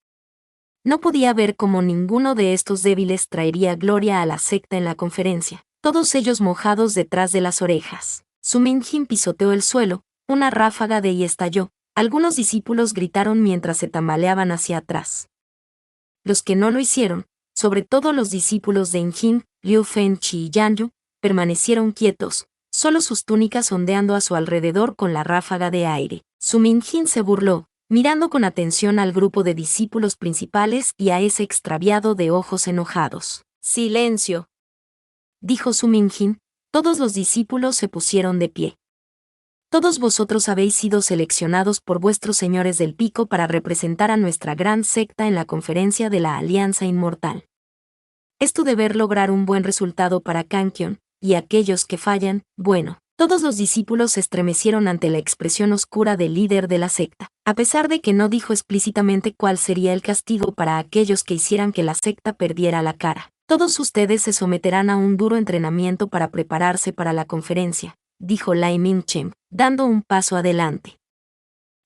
No podía ver cómo ninguno de estos débiles traería gloria a la secta en la conferencia, todos ellos mojados detrás de las orejas. Su Mingjin pisoteó el suelo, una ráfaga de y estalló. Algunos discípulos gritaron mientras se tambaleaban hacia atrás. Los que no lo hicieron, sobre todo los discípulos de Injin, Liu Fenchi y Yanyu, permanecieron quietos, solo sus túnicas ondeando a su alrededor con la ráfaga de aire. Su Mingjin se burló, mirando con atención al grupo de discípulos principales y a ese extraviado de ojos enojados. «Silencio», dijo Su Mingjin. Todos los discípulos se pusieron de pie. Todos vosotros habéis sido seleccionados por vuestros señores del pico para representar a nuestra gran secta en la conferencia de la Alianza Inmortal. Es tu deber lograr un buen resultado para Kankion, y aquellos que fallan, bueno. Todos los discípulos se estremecieron ante la expresión oscura del líder de la secta, a pesar de que no dijo explícitamente cuál sería el castigo para aquellos que hicieran que la secta perdiera la cara. Todos ustedes se someterán a un duro entrenamiento para prepararse para la conferencia, dijo Lai Mingchen, dando un paso adelante.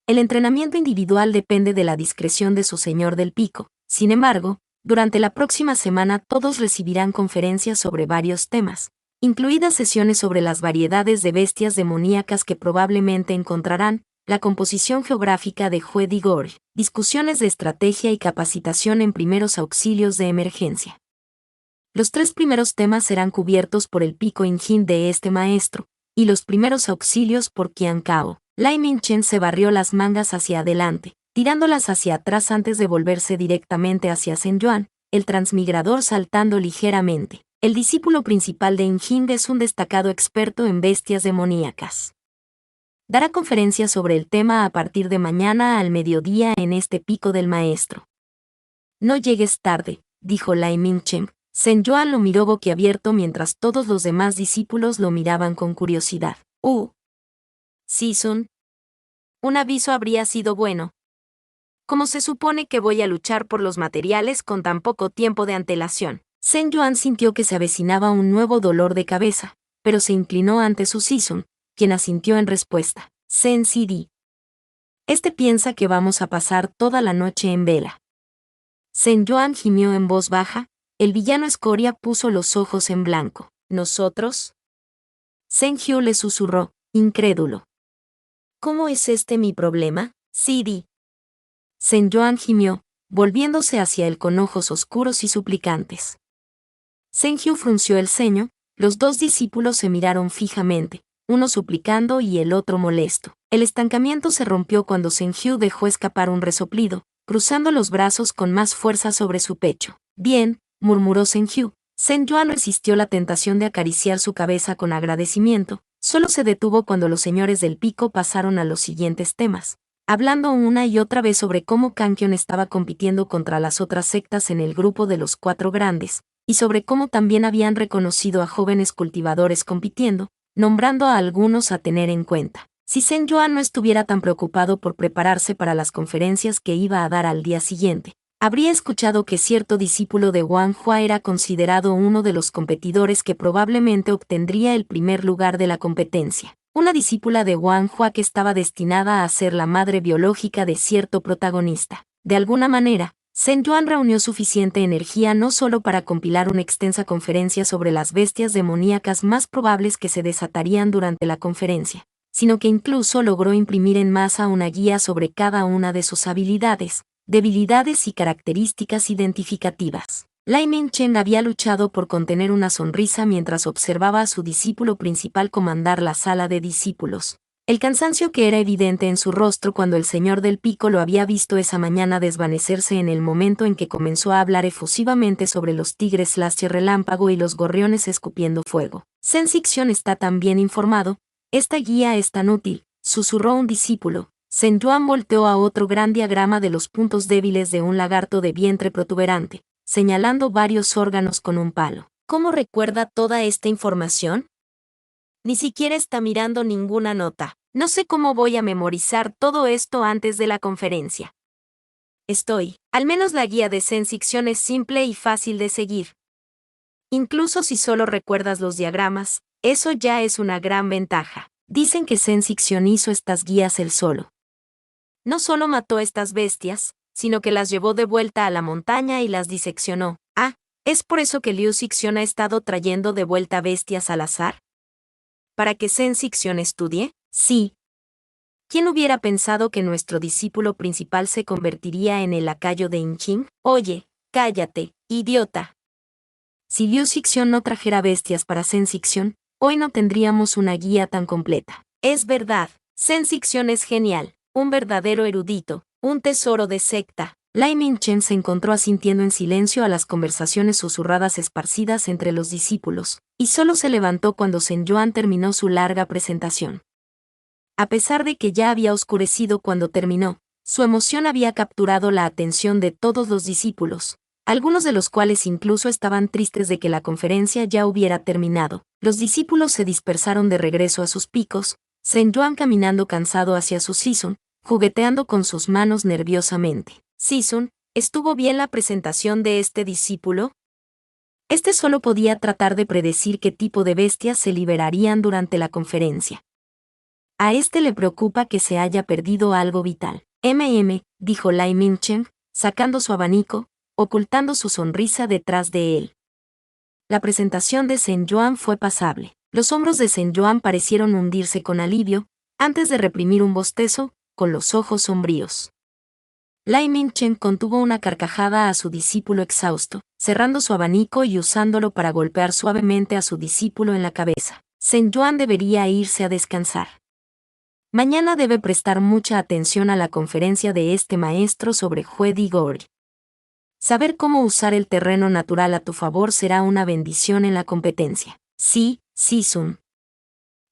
El entrenamiento individual depende de la discreción de su señor del pico. Sin embargo, durante la próxima semana todos recibirán conferencias sobre varios temas, incluidas sesiones sobre las variedades de bestias demoníacas que probablemente encontrarán, la composición geográfica de Jue Digor, discusiones de estrategia y capacitación en primeros auxilios de emergencia. Los 3 primeros temas serán cubiertos por el pico Injin de este maestro, y los primeros auxilios por Qiankao. Lai Mingchen se barrió las mangas hacia adelante, tirándolas hacia atrás antes de volverse directamente hacia Zhen Yuan, el transmigrador saltando ligeramente. El discípulo principal de Injin es un destacado experto en bestias demoníacas. Dará conferencias sobre el tema a partir de mañana al mediodía en este pico del maestro. No llegues tarde, dijo Lai Ming-chen. Zhen Yuan lo miró boquiabierto mientras todos los demás discípulos lo miraban con curiosidad. Sisun. Un aviso habría sido bueno. ¿Cómo se supone que voy a luchar por los materiales con tan poco tiempo de antelación? Zhen Yuan sintió que se avecinaba un nuevo dolor de cabeza, pero se inclinó ante su Sisun, quien asintió en respuesta. Zhen Sidi. Este piensa que vamos a pasar toda la noche en vela. Zhen Yuan gimió en voz baja. El villano escoria puso los ojos en blanco. ¿Nosotros? Zhen Hyu le susurró, incrédulo. ¿Cómo es este mi problema, Sidi? Zhen Yuan gimió, volviéndose hacia él con ojos oscuros y suplicantes. Zhen Hyu frunció el ceño. Los dos discípulos se miraron fijamente, uno suplicando y el otro molesto. El estancamiento se rompió cuando Zhen Hyu dejó escapar un resoplido, cruzando los brazos con más fuerza sobre su pecho. Bien, murmuró Zhen Hyu. Zhen Yuan resistió la tentación de acariciar su cabeza con agradecimiento, solo se detuvo cuando los señores del pico pasaron a los siguientes temas, hablando una y otra vez sobre cómo Kankion estaba compitiendo contra las otras sectas en el grupo de los 4 grandes, y sobre cómo también habían reconocido a jóvenes cultivadores compitiendo, nombrando a algunos a tener en cuenta. Si Zhen Yuan no estuviera tan preocupado por prepararse para las conferencias que iba a dar al día siguiente, habría escuchado que cierto discípulo de Wang Hua era considerado uno de los competidores que probablemente obtendría el primer lugar de la competencia. Una discípula de Wang Hua que estaba destinada a ser la madre biológica de cierto protagonista. De alguna manera, Zhen Yuan reunió suficiente energía no solo para compilar una extensa conferencia sobre las bestias demoníacas más probables que se desatarían durante la conferencia, sino que incluso logró imprimir en masa una guía sobre cada una de sus habilidades, debilidades y características identificativas. Lai Ming-chen había luchado por contener una sonrisa mientras observaba a su discípulo principal comandar la sala de discípulos. El cansancio que era evidente en su rostro cuando el señor del pico lo había visto esa mañana desvanecerse en el momento en que comenzó a hablar efusivamente sobre los tigres Slasher relámpago y los gorriones escupiendo fuego. Zhen Zixian está tan bien informado, esta guía es tan útil, susurró un discípulo. Zhen Yuan volteó a otro gran diagrama de los puntos débiles de un lagarto de vientre protuberante, señalando varios órganos con un palo. ¿Cómo recuerda toda esta información? Ni siquiera está mirando ninguna nota. No sé cómo voy a memorizar todo esto antes de la conferencia. Al menos la guía de Zhen Zixian es simple y fácil de seguir. Incluso si solo recuerdas los diagramas, eso ya es una gran ventaja. Dicen que Zhen Zixian hizo estas guías él solo. No solo mató a estas bestias, sino que las llevó de vuelta a la montaña y las diseccionó. ¿Es por eso que Liu Zixian ha estado trayendo de vuelta bestias al azar? ¿Para que Zhen Zixian estudie? Sí. ¿Quién hubiera pensado que nuestro discípulo principal se convertiría en el lacayo de Inqing? Oye, cállate, idiota. Si Liu Zixian no trajera bestias para Zhen Zixian, hoy no tendríamos una guía tan completa. Es verdad, Zhen Zixian es genial, un verdadero erudito, un tesoro de secta. Lai Ming-chen se encontró asintiendo en silencio a las conversaciones susurradas esparcidas entre los discípulos, y solo se levantó cuando Zhen Yuan terminó su larga presentación. A pesar de que ya había oscurecido cuando terminó, su emoción había capturado la atención de todos los discípulos, algunos de los cuales incluso estaban tristes de que la conferencia ya hubiera terminado. Los discípulos se dispersaron de regreso a sus picos, Zhen Yuan caminando cansado hacia su Sisun, jugueteando con sus manos nerviosamente. Sisun, ¿estuvo bien la presentación de este discípulo? Este solo podía tratar de predecir qué tipo de bestias se liberarían durante la conferencia. A este le preocupa que se haya perdido algo vital. Dijo Lai Ming-chen, sacando su abanico, ocultando su sonrisa detrás de él. La presentación de Zhen Yuan fue pasable. Los hombros de Zhen Yuan parecieron hundirse con alivio, antes de reprimir un bostezo, con los ojos sombríos. Lai Ming-chen contuvo una carcajada a su discípulo exhausto, cerrando su abanico y usándolo para golpear suavemente a su discípulo en la cabeza. Zhen Yuan debería irse a descansar. Mañana debe prestar mucha atención a la conferencia de este maestro sobre Hue Di Gori. Saber cómo usar el terreno natural a tu favor será una bendición en la competencia. Sí, Sisun.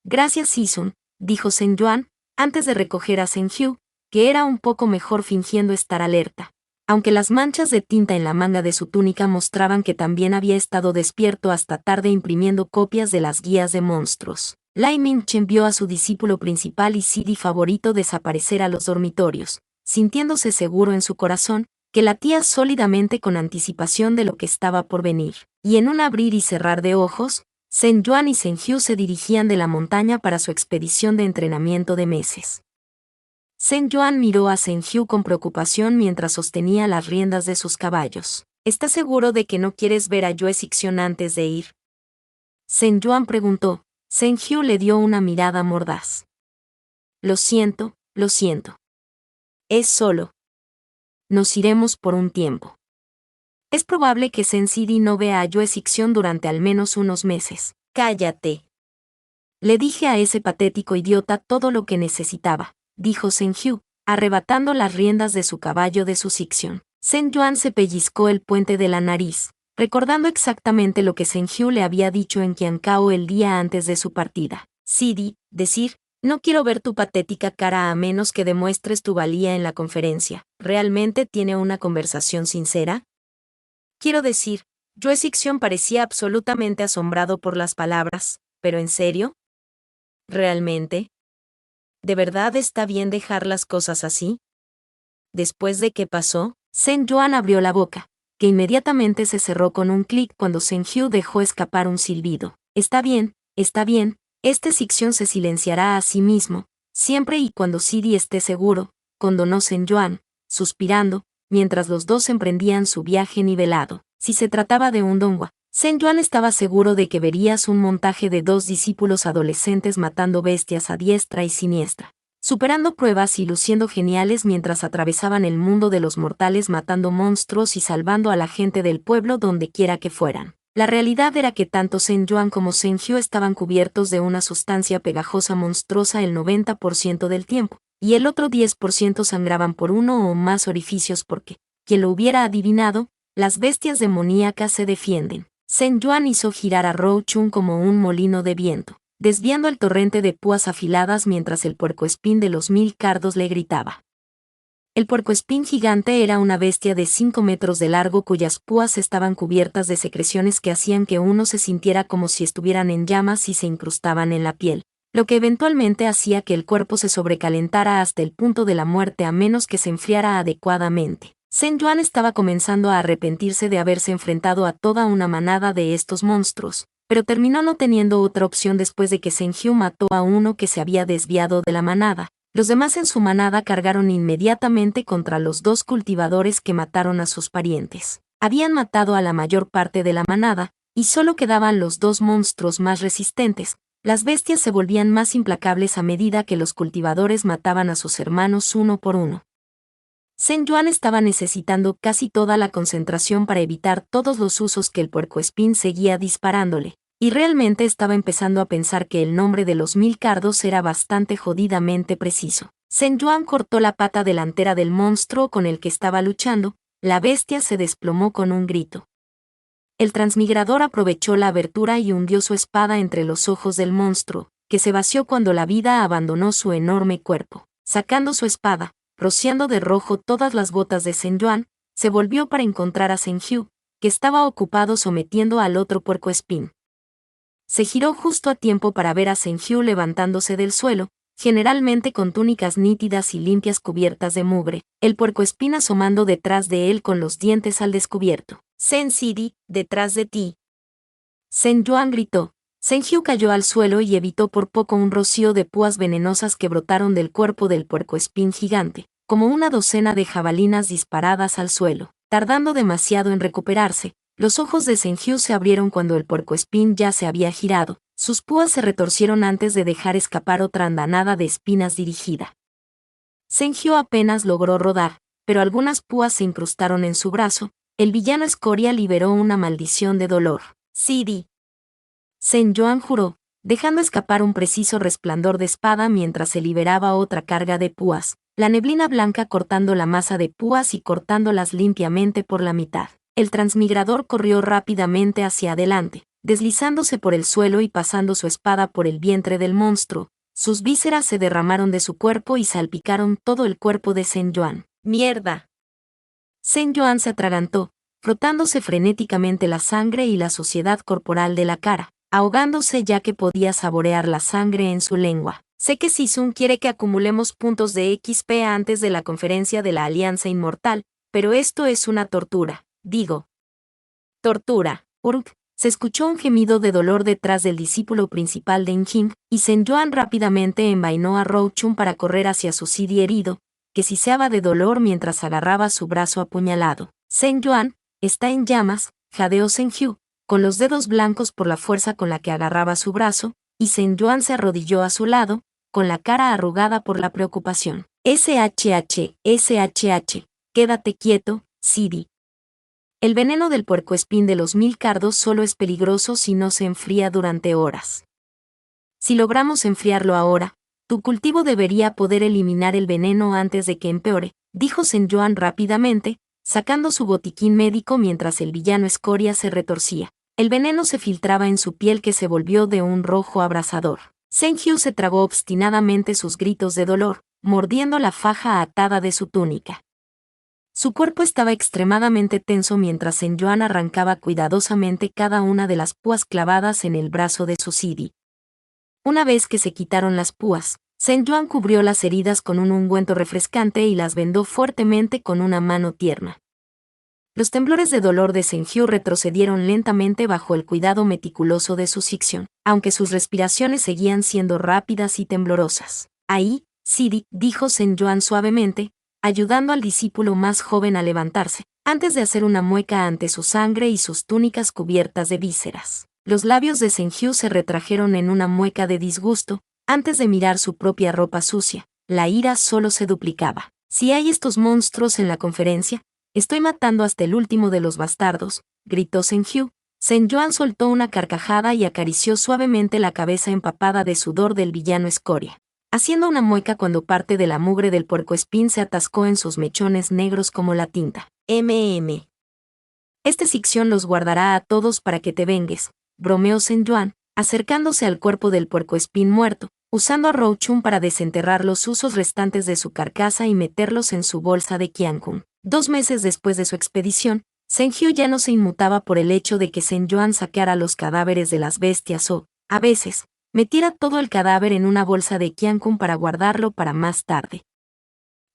Gracias, Sisun, dijo Zhen Yuan, antes de recoger a Senju, que era un poco mejor fingiendo estar alerta. Aunque las manchas de tinta en la manga de su túnica mostraban que también había estado despierto hasta tarde imprimiendo copias de las guías de monstruos. Lai Ming-chen vio a su discípulo principal y Sidi favorito desaparecer a los dormitorios, sintiéndose seguro en su corazón, que latía sólidamente con anticipación de lo que estaba por venir. Y en un abrir y cerrar de ojos, Sen Yuan y Senju se dirigían de la montaña para su expedición de entrenamiento de meses. Sen Yuan miró a Senju con preocupación mientras sostenía las riendas de sus caballos. ¿Estás seguro de que no quieres ver a Yue Sixion antes de ir? Sen Yuan preguntó. Senju le dio una mirada mordaz. Lo siento. Es solo. Nos iremos por un tiempo. Es probable que Sen Sidi no vea a Yue Sixion durante al menos unos meses. Cállate. Le dije a ese patético idiota todo lo que necesitaba, dijo Senju, arrebatando las riendas de su caballo de su Sixion. Sen Yuan se pellizcó el puente de la nariz, recordando exactamente lo que Senju le había dicho en Qiancao el día antes de su partida. Sidi, decir, no quiero ver tu patética cara a menos que demuestres tu valía en la conferencia. ¿Realmente tiene una conversación sincera? Quiero decir, Yue Sixion parecía absolutamente asombrado por las palabras, ¿pero en serio? ¿Realmente? ¿De verdad está bien dejar las cosas así? Después de qué pasó, Sen Yuan abrió la boca, que inmediatamente se cerró con un clic cuando Senju dejó escapar un silbido. Está bien, este Sixion se silenciará a sí mismo, siempre y cuando Sidi esté seguro, condonó Sen Yuan, suspirando, mientras los dos emprendían su viaje nivelado. Si se trataba de un donghua, Sen Yuan estaba seguro de que verías un montaje de dos discípulos adolescentes matando bestias a diestra y siniestra, superando pruebas y luciendo geniales mientras atravesaban el mundo de los mortales matando monstruos y salvando a la gente del pueblo donde quiera que fueran. La realidad era que tanto Sen Yuan como Senju estaban cubiertos de una sustancia pegajosa monstruosa el 90% del tiempo, y el otro 10% sangraban por uno o más orificios porque, quien lo hubiera adivinado, las bestias demoníacas se defienden. Sen Yuan hizo girar a Rou Chun como un molino de viento, desviando el torrente de púas afiladas mientras el puercoespín de los 1000 cardos le gritaba. El puercoespín gigante era una bestia de 5 metros de largo cuyas púas estaban cubiertas de secreciones que hacían que uno se sintiera como si estuvieran en llamas y se incrustaban en la piel, lo que eventualmente hacía que el cuerpo se sobrecalentara hasta el punto de la muerte a menos que se enfriara adecuadamente. Sen Yuan estaba comenzando a arrepentirse de haberse enfrentado a toda una manada de estos monstruos, pero terminó no teniendo otra opción después de que Senju mató a uno que se había desviado de la manada. Los demás en su manada cargaron inmediatamente contra los dos cultivadores que mataron a sus parientes. Habían matado a la mayor parte de la manada, y solo quedaban los dos monstruos más resistentes. Las bestias se volvían más implacables a medida que los cultivadores mataban a sus hermanos uno por uno. Sen Yuan estaba necesitando casi toda la concentración para evitar todos los usos que el puercoespín seguía disparándole, y realmente estaba empezando a pensar que el nombre de los 1000 cardos era bastante jodidamente preciso. Sen Yuan cortó la pata delantera del monstruo con el que estaba luchando, la bestia se desplomó con un grito. El transmigrador aprovechó la abertura y hundió su espada entre los ojos del monstruo, que se vació cuando la vida abandonó su enorme cuerpo. Sacando su espada, rociando de rojo todas las botas de Sen Yuan, se volvió para encontrar a Senju, que estaba ocupado sometiendo al otro puercoespín. Se giró justo a tiempo para ver a Senju levantándose del suelo, generalmente con túnicas nítidas y limpias cubiertas de mugre, el puercoespín asomando detrás de él con los dientes al descubierto. Sen Sidi, detrás de ti. Sen Yuan gritó. Senju cayó al suelo y evitó por poco un rocío de púas venenosas que brotaron del cuerpo del puercoespín gigante, como una docena de jabalinas disparadas al suelo. Tardando demasiado en recuperarse, los ojos de Senju se abrieron cuando el puercoespín ya se había girado. Sus púas se retorcieron antes de dejar escapar otra andanada de espinas dirigida. Senju apenas logró rodar, pero algunas púas se incrustaron en su brazo. El villano escoria liberó una maldición de dolor. Sidi. Sen Yuan juró, dejando escapar un preciso resplandor de espada mientras se liberaba otra carga de púas, la neblina blanca cortando la masa de púas y cortándolas limpiamente por la mitad. El transmigrador corrió rápidamente hacia adelante, deslizándose por el suelo y pasando su espada por el vientre del monstruo, Sus vísceras se derramaron de su cuerpo y salpicaron todo el cuerpo de Shen Yuan. ¡Mierda! Shen Yuan se atragantó, frotándose frenéticamente la sangre y la suciedad corporal de la cara, ahogándose ya que podía saborear la sangre en su lengua. Sé que Sisun quiere que acumulemos puntos de XP antes de la conferencia de la Alianza Inmortal, pero esto es una tortura. Digo. Tortura. Uruk. Se escuchó un gemido de dolor detrás del discípulo principal de Injing, y Shen Yuan rápidamente envainó a Rouchun para correr hacia su Sidi herido, que siseaba de dolor mientras agarraba su brazo apuñalado. Shen Yuan está en llamas, jadeó Shen Hyu, con los dedos blancos por la fuerza con la que agarraba su brazo, y Shen Yuan se arrodilló a su lado, con la cara arrugada por la preocupación. SHH, quédate quieto, Sidi. El veneno del puercoespín de los 1000 cardos solo es peligroso si no se enfría durante horas. Si logramos enfriarlo ahora, tu cultivo debería poder eliminar el veneno antes de que empeore, dijo Shen Yuan rápidamente, sacando su botiquín médico mientras el villano Escoria se retorcía. El veneno se filtraba en su piel que se volvió de un rojo abrasador. Shen Hyu se tragó obstinadamente sus gritos de dolor, mordiendo la faja atada de su túnica. Su cuerpo estaba extremadamente tenso mientras Shen Yuan arrancaba cuidadosamente cada una de las púas clavadas en el brazo de su Sidi. Una vez que se quitaron las púas, Shen Yuan cubrió las heridas con un ungüento refrescante y las vendó fuertemente con una mano tierna. Los temblores de dolor de Shen Hyu retrocedieron lentamente bajo el cuidado meticuloso de su Sixion, aunque sus respiraciones seguían siendo rápidas y temblorosas. Ahí, Sidi, dijo Shen Yuan suavemente, ayudando al discípulo más joven a levantarse, antes de hacer una mueca ante su sangre y sus túnicas cubiertas de vísceras. Los labios de Shen Hyu se retrajeron en una mueca de disgusto, antes de mirar su propia ropa sucia. La ira solo se duplicaba. Si hay estos monstruos en la conferencia, estoy matando hasta el último de los bastardos, gritó Shen Hyu. Shen Yuan soltó una carcajada y acarició suavemente la cabeza empapada de sudor del villano Escoria, haciendo una mueca cuando parte de la mugre del puercoespín se atascó en sus mechones negros como la tinta. Este Sixion los guardará a todos para que te vengues, bromeó Shen Yuan, acercándose al cuerpo del puercoespín muerto, usando a Rouchun para desenterrar los usos restantes de su carcasa y meterlos en su bolsa de Qiankun. 2 meses después de su expedición, Shen Hyu ya no se inmutaba por el hecho de que Shen Yuan saqueara los cadáveres de las bestias o, a veces, metiera todo el cadáver en una bolsa de Qiankun para guardarlo para más tarde.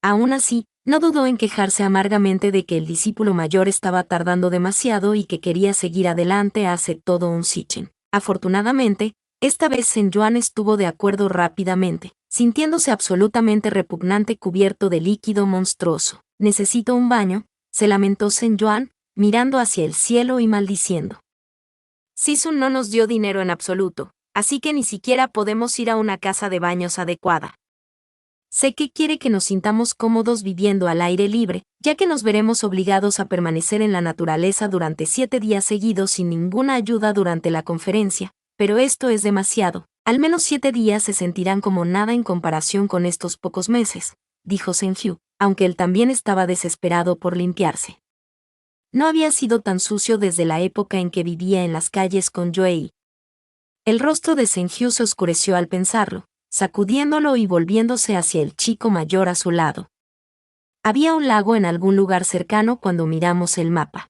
Aún así, no dudó en quejarse amargamente de que el discípulo mayor estaba tardando demasiado y que quería seguir adelante hace todo un Sichen. Afortunadamente, esta vez Shen Yuan estuvo de acuerdo rápidamente, sintiéndose absolutamente repugnante cubierto de líquido monstruoso. «Necesito un baño», se lamentó Shen Yuan, mirando hacia el cielo y maldiciendo. «Sisun no nos dio dinero en absoluto, así que ni siquiera podemos ir a una casa de baños adecuada. Sé que quiere que nos sintamos cómodos viviendo al aire libre, ya que nos veremos obligados a permanecer en la naturaleza durante 7 días seguidos sin ninguna ayuda durante la conferencia, pero esto es demasiado. Al menos 7 días se sentirán como nada en comparación con estos pocos meses», dijo Shen Hyu, aunque él también estaba desesperado por limpiarse. No había sido tan sucio desde la época en que vivía en las calles con Joey. El rostro de Shen Hyu se oscureció al pensarlo, sacudiéndolo y volviéndose hacia el chico mayor a su lado. Había un lago en algún lugar cercano cuando miramos el mapa.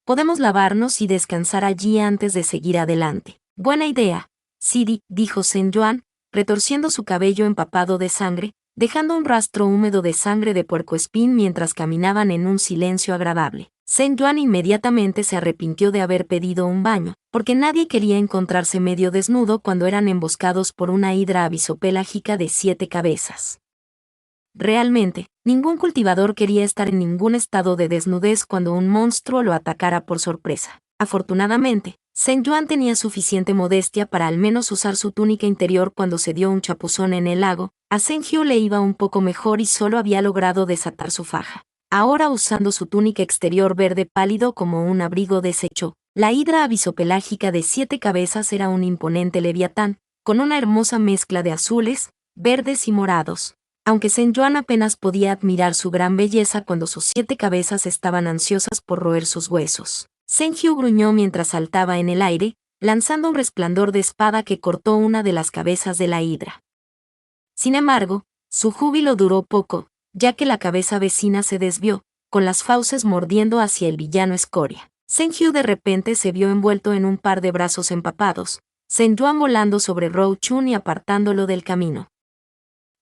Podemos lavarnos y descansar allí antes de seguir adelante. Buena idea, Sidi, dijo Shen Yuan, retorciendo su cabello empapado de sangre, dejando un rastro húmedo de sangre de puercoespín mientras caminaban en un silencio agradable. Shen Yuan inmediatamente se arrepintió de haber pedido un baño, porque nadie quería encontrarse medio desnudo cuando eran emboscados por una hidra avisopelágica de 7 cabezas. Realmente, ningún cultivador quería estar en ningún estado de desnudez cuando un monstruo lo atacara por sorpresa. Afortunadamente, Shen Yuan tenía suficiente modestia para al menos usar su túnica interior cuando se dio un chapuzón en el lago. A Shen Hyu le iba un poco mejor y solo había logrado desatar su faja. Ahora usando su túnica exterior verde pálido como un abrigo deshecho, la hidra avisopelágica de 7 cabezas era un imponente leviatán, con una hermosa mezcla de azules, verdes y morados. Aunque Shen Yuan apenas podía admirar su gran belleza cuando sus 7 cabezas estaban ansiosas por roer sus huesos. Shen Hyu gruñó mientras saltaba en el aire, lanzando un resplandor de espada que cortó una de las cabezas de la hidra. Sin embargo, su júbilo duró poco, ya que la cabeza vecina se desvió, con las fauces mordiendo hacia el villano escoria. Senju de repente se vio envuelto en un par de brazos empapados, Senjuan volando sobre Rou Chun y apartándolo del camino.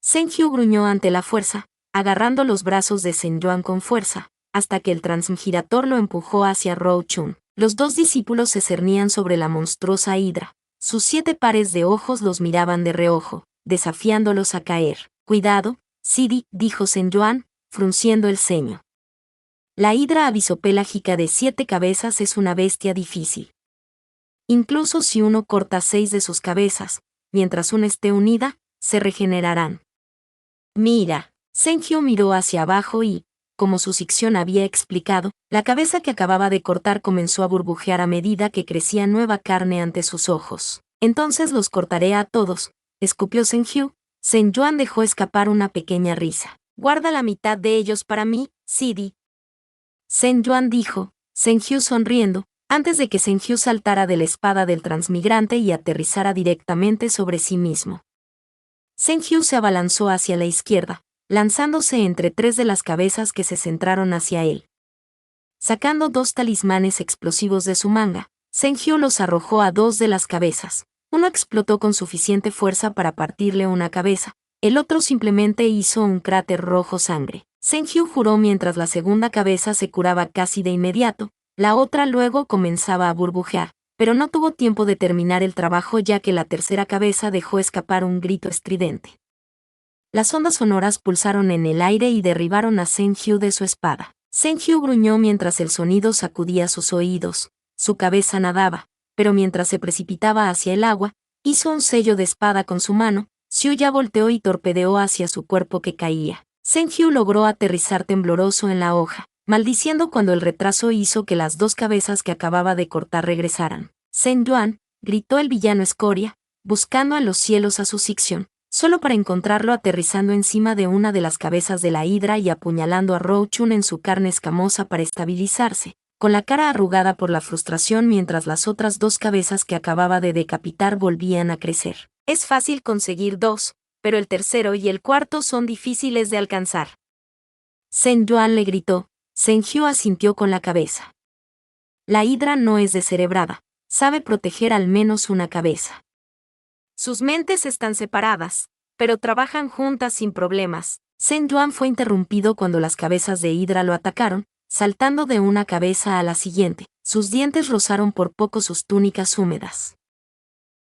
Senju gruñó ante la fuerza, agarrando los brazos de Senjuan con fuerza, hasta que el transmigirator lo empujó hacia Rou Chun. Los dos discípulos se cernían sobre la monstruosa hidra. Sus 7 pares de ojos los miraban de reojo, desafiándolos a caer. «Cuidado, Sidi», dijo Senjuan, frunciendo el ceño. La hidra avisopelágica de 7 cabezas es una bestia difícil. Incluso si uno corta 6 de sus cabezas, mientras una esté unida, se regenerarán. «Mira», Senju miró hacia abajo y, como su Sixion había explicado, la cabeza que acababa de cortar comenzó a burbujear a medida que crecía nueva carne ante sus ojos. «Entonces los cortaré a todos», escupió Senju. Senjuan dejó escapar una pequeña risa. «Guarda la mitad de ellos para mí, Sidi», Senjuan dijo, Senju sonriendo, antes de que Senju saltara de la espada del transmigrante y aterrizara directamente sobre sí mismo. Senju se abalanzó hacia la izquierda, lanzándose entre 3 de las cabezas que se centraron hacia él. Sacando 2 talismanes explosivos de su manga, Senju los arrojó a 2 de las cabezas. Uno explotó con suficiente fuerza para partirle una cabeza, el otro simplemente hizo un cráter rojo sangre. Senju juró mientras la segunda cabeza se curaba casi de inmediato, la otra luego comenzaba a burbujear, pero no tuvo tiempo de terminar el trabajo ya que la tercera cabeza dejó escapar un grito estridente. Las ondas sonoras pulsaron en el aire y derribaron a Senju de su espada. Senju gruñó mientras el sonido sacudía sus oídos, su cabeza nadaba, pero mientras se precipitaba hacia el agua, hizo un sello de espada con su mano, Xiuya volteó y torpedeó hacia su cuerpo que caía. Senju logró aterrizar tembloroso en la hoja, maldiciendo cuando el retraso hizo que las 2 cabezas que acababa de cortar regresaran. «Senjuan», gritó el villano escoria, buscando en los cielos a su Sixion, solo para encontrarlo aterrizando encima de una de las cabezas de la hidra y apuñalando a Rou Chun en su carne escamosa para estabilizarse, con la cara arrugada por la frustración mientras las otras 2 cabezas que acababa de decapitar volvían a crecer. «Es fácil conseguir 2, pero el tercero y el cuarto son difíciles de alcanzar», Senjuan le gritó. Senju asintió con la cabeza. La hidra no es descerebrada, sabe proteger al menos una cabeza. Sus mentes están separadas, pero trabajan juntas sin problemas. Senjuan fue interrumpido cuando las cabezas de hidra lo atacaron, saltando de una cabeza a la siguiente. Sus dientes rozaron por poco sus túnicas húmedas.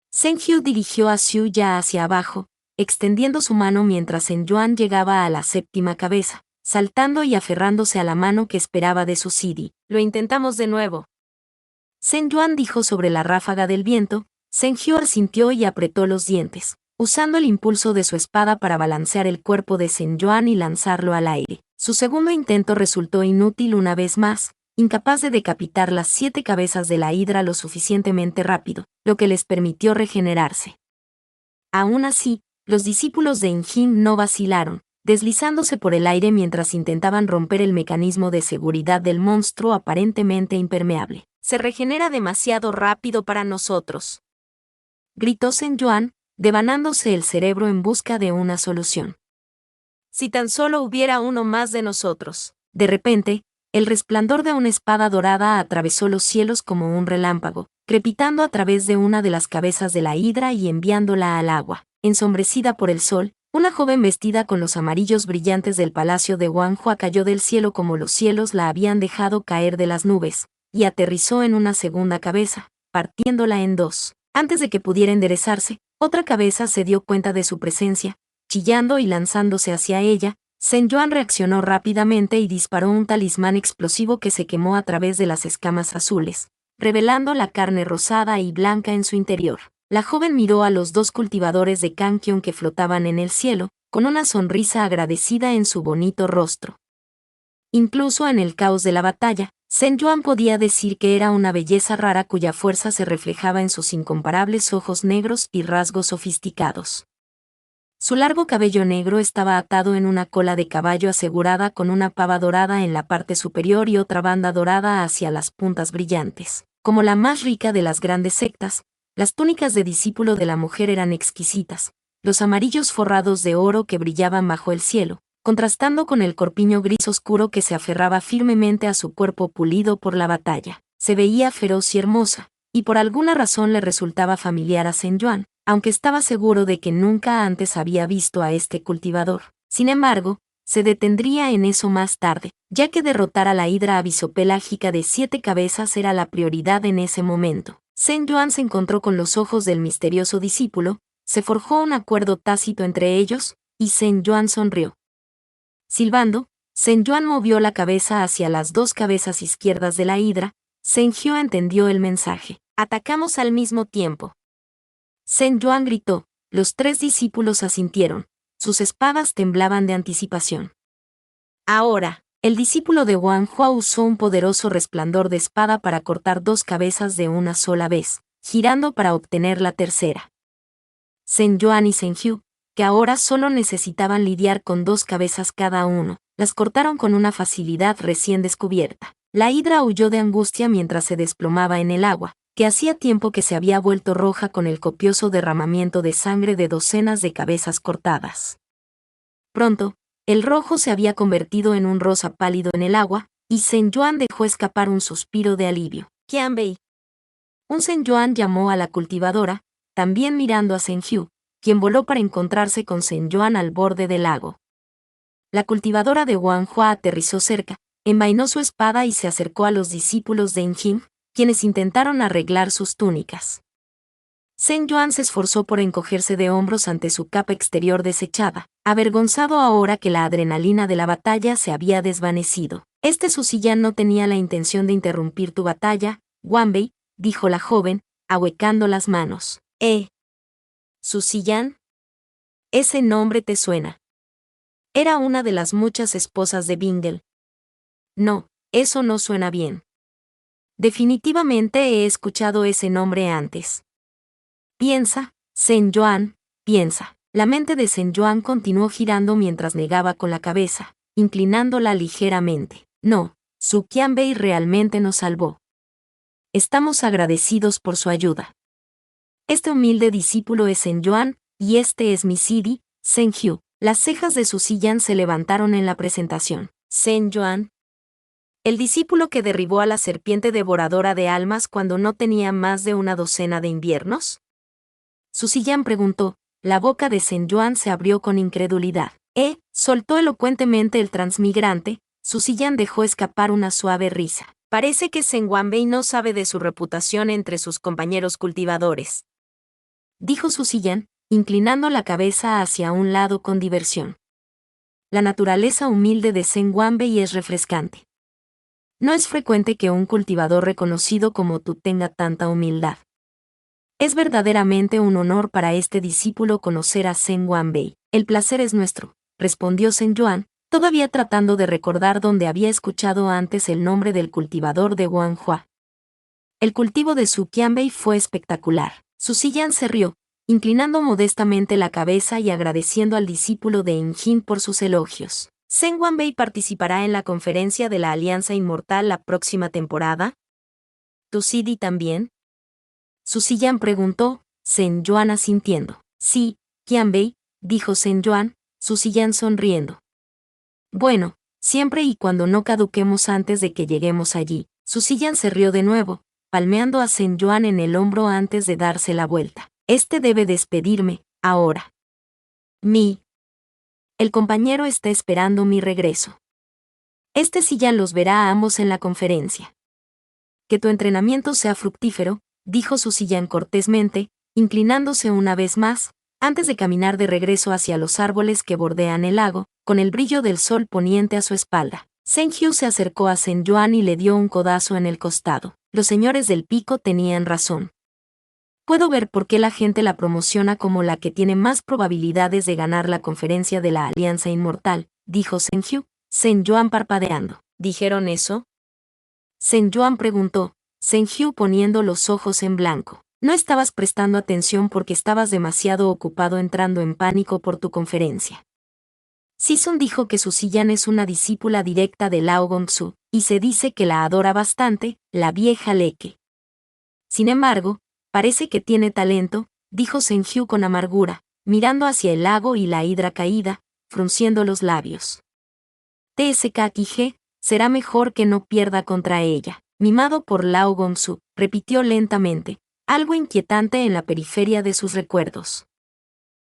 Senju dirigió a Xiuya hacia abajo, extendiendo su mano mientras Senjuan llegaba a la 7ª cabeza, saltando y aferrándose a la mano que esperaba de su Sidi. «Lo intentamos de nuevo», Senjuan dijo sobre la ráfaga del viento. Senju asintió y apretó los dientes, usando el impulso de su espada para balancear el cuerpo de Senjuan y lanzarlo al aire. Su segundo intento resultó inútil una vez más, incapaz de decapitar las 7 cabezas de la hidra lo suficientemente rápido, lo que les permitió regenerarse. Aún así, los discípulos de Injin no vacilaron, deslizándose por el aire mientras intentaban romper el mecanismo de seguridad del monstruo aparentemente impermeable. «Se regenera demasiado rápido para nosotros», gritó Senjuan, devanándose el cerebro en busca de una solución. «Si tan solo hubiera uno más de nosotros». De repente, el resplandor de una espada dorada atravesó los cielos como un relámpago, crepitando a través de una de las cabezas de la hidra y enviándola al agua. Ensombrecida por el sol, una joven vestida con los amarillos brillantes del palacio de Wanhua cayó del cielo como los cielos la habían dejado caer de las nubes, y aterrizó en una segunda cabeza, partiéndola en 2. Antes de que pudiera enderezarse, otra cabeza se dio cuenta de su presencia, chillando y lanzándose hacia ella. Senjuan reaccionó rápidamente y disparó un talismán explosivo que se quemó a través de las escamas azules, revelando la carne rosada y blanca en su interior. La joven miró a los 2 cultivadores de Kankion que flotaban en el cielo, con una sonrisa agradecida en su bonito rostro. Incluso en el caos de la batalla, Senjuan podía decir que era una belleza rara cuya fuerza se reflejaba en sus incomparables ojos negros y rasgos sofisticados. Su largo cabello negro estaba atado en una cola de caballo asegurada con una pava dorada en la parte superior y otra banda dorada hacia las puntas brillantes. Como la más rica de las grandes sectas, las túnicas de discípulo de la mujer eran exquisitas, los amarillos forrados de oro que brillaban bajo el cielo, contrastando con el corpiño gris oscuro que se aferraba firmemente a su cuerpo pulido por la batalla. Se veía feroz y hermosa, y por alguna razón le resultaba familiar a Zhen Yuan, aunque estaba seguro de que nunca antes había visto a este cultivador. Sin embargo, se detendría en eso más tarde, ya que derrotar a la hidra avisopelágica de 7 cabezas era la prioridad en ese momento. Zhen Yuan se encontró con los ojos del misterioso discípulo, se forjó un acuerdo tácito entre ellos, y Zhen Yuan sonrió. Silbando, Zhen Yuan movió la cabeza hacia las 2 cabezas izquierdas de la hidra. Zhen Jiu entendió el mensaje. Atacamos al mismo tiempo. Zhen Yuan gritó, los 3 discípulos asintieron, sus espadas temblaban de anticipación. Ahora, el discípulo de Wang Hua usó un poderoso resplandor de espada para cortar 2 cabezas de una sola vez, girando para obtener la tercera. Zhen Yuan y Zhen Jiu, que ahora solo necesitaban lidiar con 2 cabezas cada uno, las cortaron con una facilidad recién descubierta. La hidra huyó de angustia mientras se desplomaba en el agua, que hacía tiempo que se había vuelto roja con el copioso derramamiento de sangre de docenas de cabezas cortadas. Pronto, el rojo se había convertido en un rosa pálido en el agua, y Zhen Yuan dejó escapar un suspiro de alivio. Qianbei. Un Zhen Yuan llamó a la cultivadora, también mirando a Zhen Jiu, quien voló para encontrarse con Zhen Yuan al borde del lago. La cultivadora de Wang Hua aterrizó cerca, envainó su espada y se acercó a los discípulos de Jin, quienes intentaron arreglar sus túnicas. Zhen Yuan se esforzó por encogerse de hombros ante su capa exterior desechada, avergonzado ahora que la adrenalina de la batalla se había desvanecido. Su Yan no tenía la intención de interrumpir tu batalla, Wanbei, dijo la joven, ahuecando las manos. Su Yan. Ese nombre te suena. Era una de las muchas esposas de Bingel. No, eso no suena bien. Definitivamente he escuchado ese nombre antes. Piensa, Zhen Yuan, piensa. La mente de Zhen Yuan continuó girando mientras negaba con la cabeza, inclinándola ligeramente. No, Su Qianbei realmente nos salvó. Estamos agradecidos por su ayuda. Este humilde discípulo es Zhen Yuan, y este es mi Sidi, Zhen Jiu. Las cejas de Su Yan se levantaron en la presentación. Zhen Yuan. El discípulo que derribó a la serpiente devoradora de almas cuando no tenía más de una docena de inviernos. Su Yan preguntó. La boca de Zhen Yuan se abrió con incredulidad. Soltó elocuentemente el transmigrante. Su Yan dejó escapar una suave risa. Parece que Zhen Wanbei no sabe de su reputación entre sus compañeros cultivadores. Dijo Su Yan, inclinando la cabeza hacia un lado con diversión. La naturaleza humilde de Zhen Wanbei es refrescante. No es frecuente que un cultivador reconocido como tú tenga tanta humildad. Es verdaderamente un honor para este discípulo conocer a Zhen Wanbei. El placer es nuestro, respondió Zhen Yuan, todavía tratando de recordar dónde había escuchado antes el nombre del cultivador de Wang Hua. El cultivo de Su Qianbei fue espectacular. Su Yan se rió, inclinando modestamente la cabeza y agradeciendo al discípulo de Jin por sus elogios. ¿Zhen Wanbei participará en la conferencia de la Alianza Inmortal la próxima temporada? ¿Tu Sidi también? Su Yan preguntó, Zhen Yuan asintiendo. Sí, Qianbei, dijo Zhen Yuan, Su Yan sonriendo. Bueno, siempre y cuando no caduquemos antes de que lleguemos allí. Su Yan se rió de nuevo, palmeando a Zhen Yuan en el hombro antes de darse la vuelta. Debe despedirme, ahora. El compañero está esperando mi regreso. Yan los verá a ambos en la conferencia. Que tu entrenamiento sea fructífero, dijo Su Yan cortésmente, inclinándose una vez más, antes de caminar de regreso hacia los árboles que bordean el lago, con el brillo del sol poniente a su espalda. Zhen Jiu se acercó a Zhen Yuan y le dio un codazo en el costado. Los señores del pico tenían razón. Puedo ver por qué la gente la promociona como la que tiene más probabilidades de ganar la conferencia de la Alianza Inmortal, dijo Zhen Jiu, Zhen Yuan parpadeando. ¿Dijeron eso? Zhen Yuan preguntó, Zhen Jiu poniendo los ojos en blanco. No estabas prestando atención porque estabas demasiado ocupado entrando en pánico por tu conferencia. Sison dijo que Su Yan es una discípula directa de Lao Gongsu, y se dice que la adora bastante, la vieja leque. Sin embargo, parece que tiene talento, dijo Zhen Jiu con amargura, mirando hacia el lago y la hidra caída, frunciendo los labios. TSK será mejor que no pierda contra ella. Mimado por Lao Gongsu, repitió lentamente, algo inquietante en la periferia de sus recuerdos.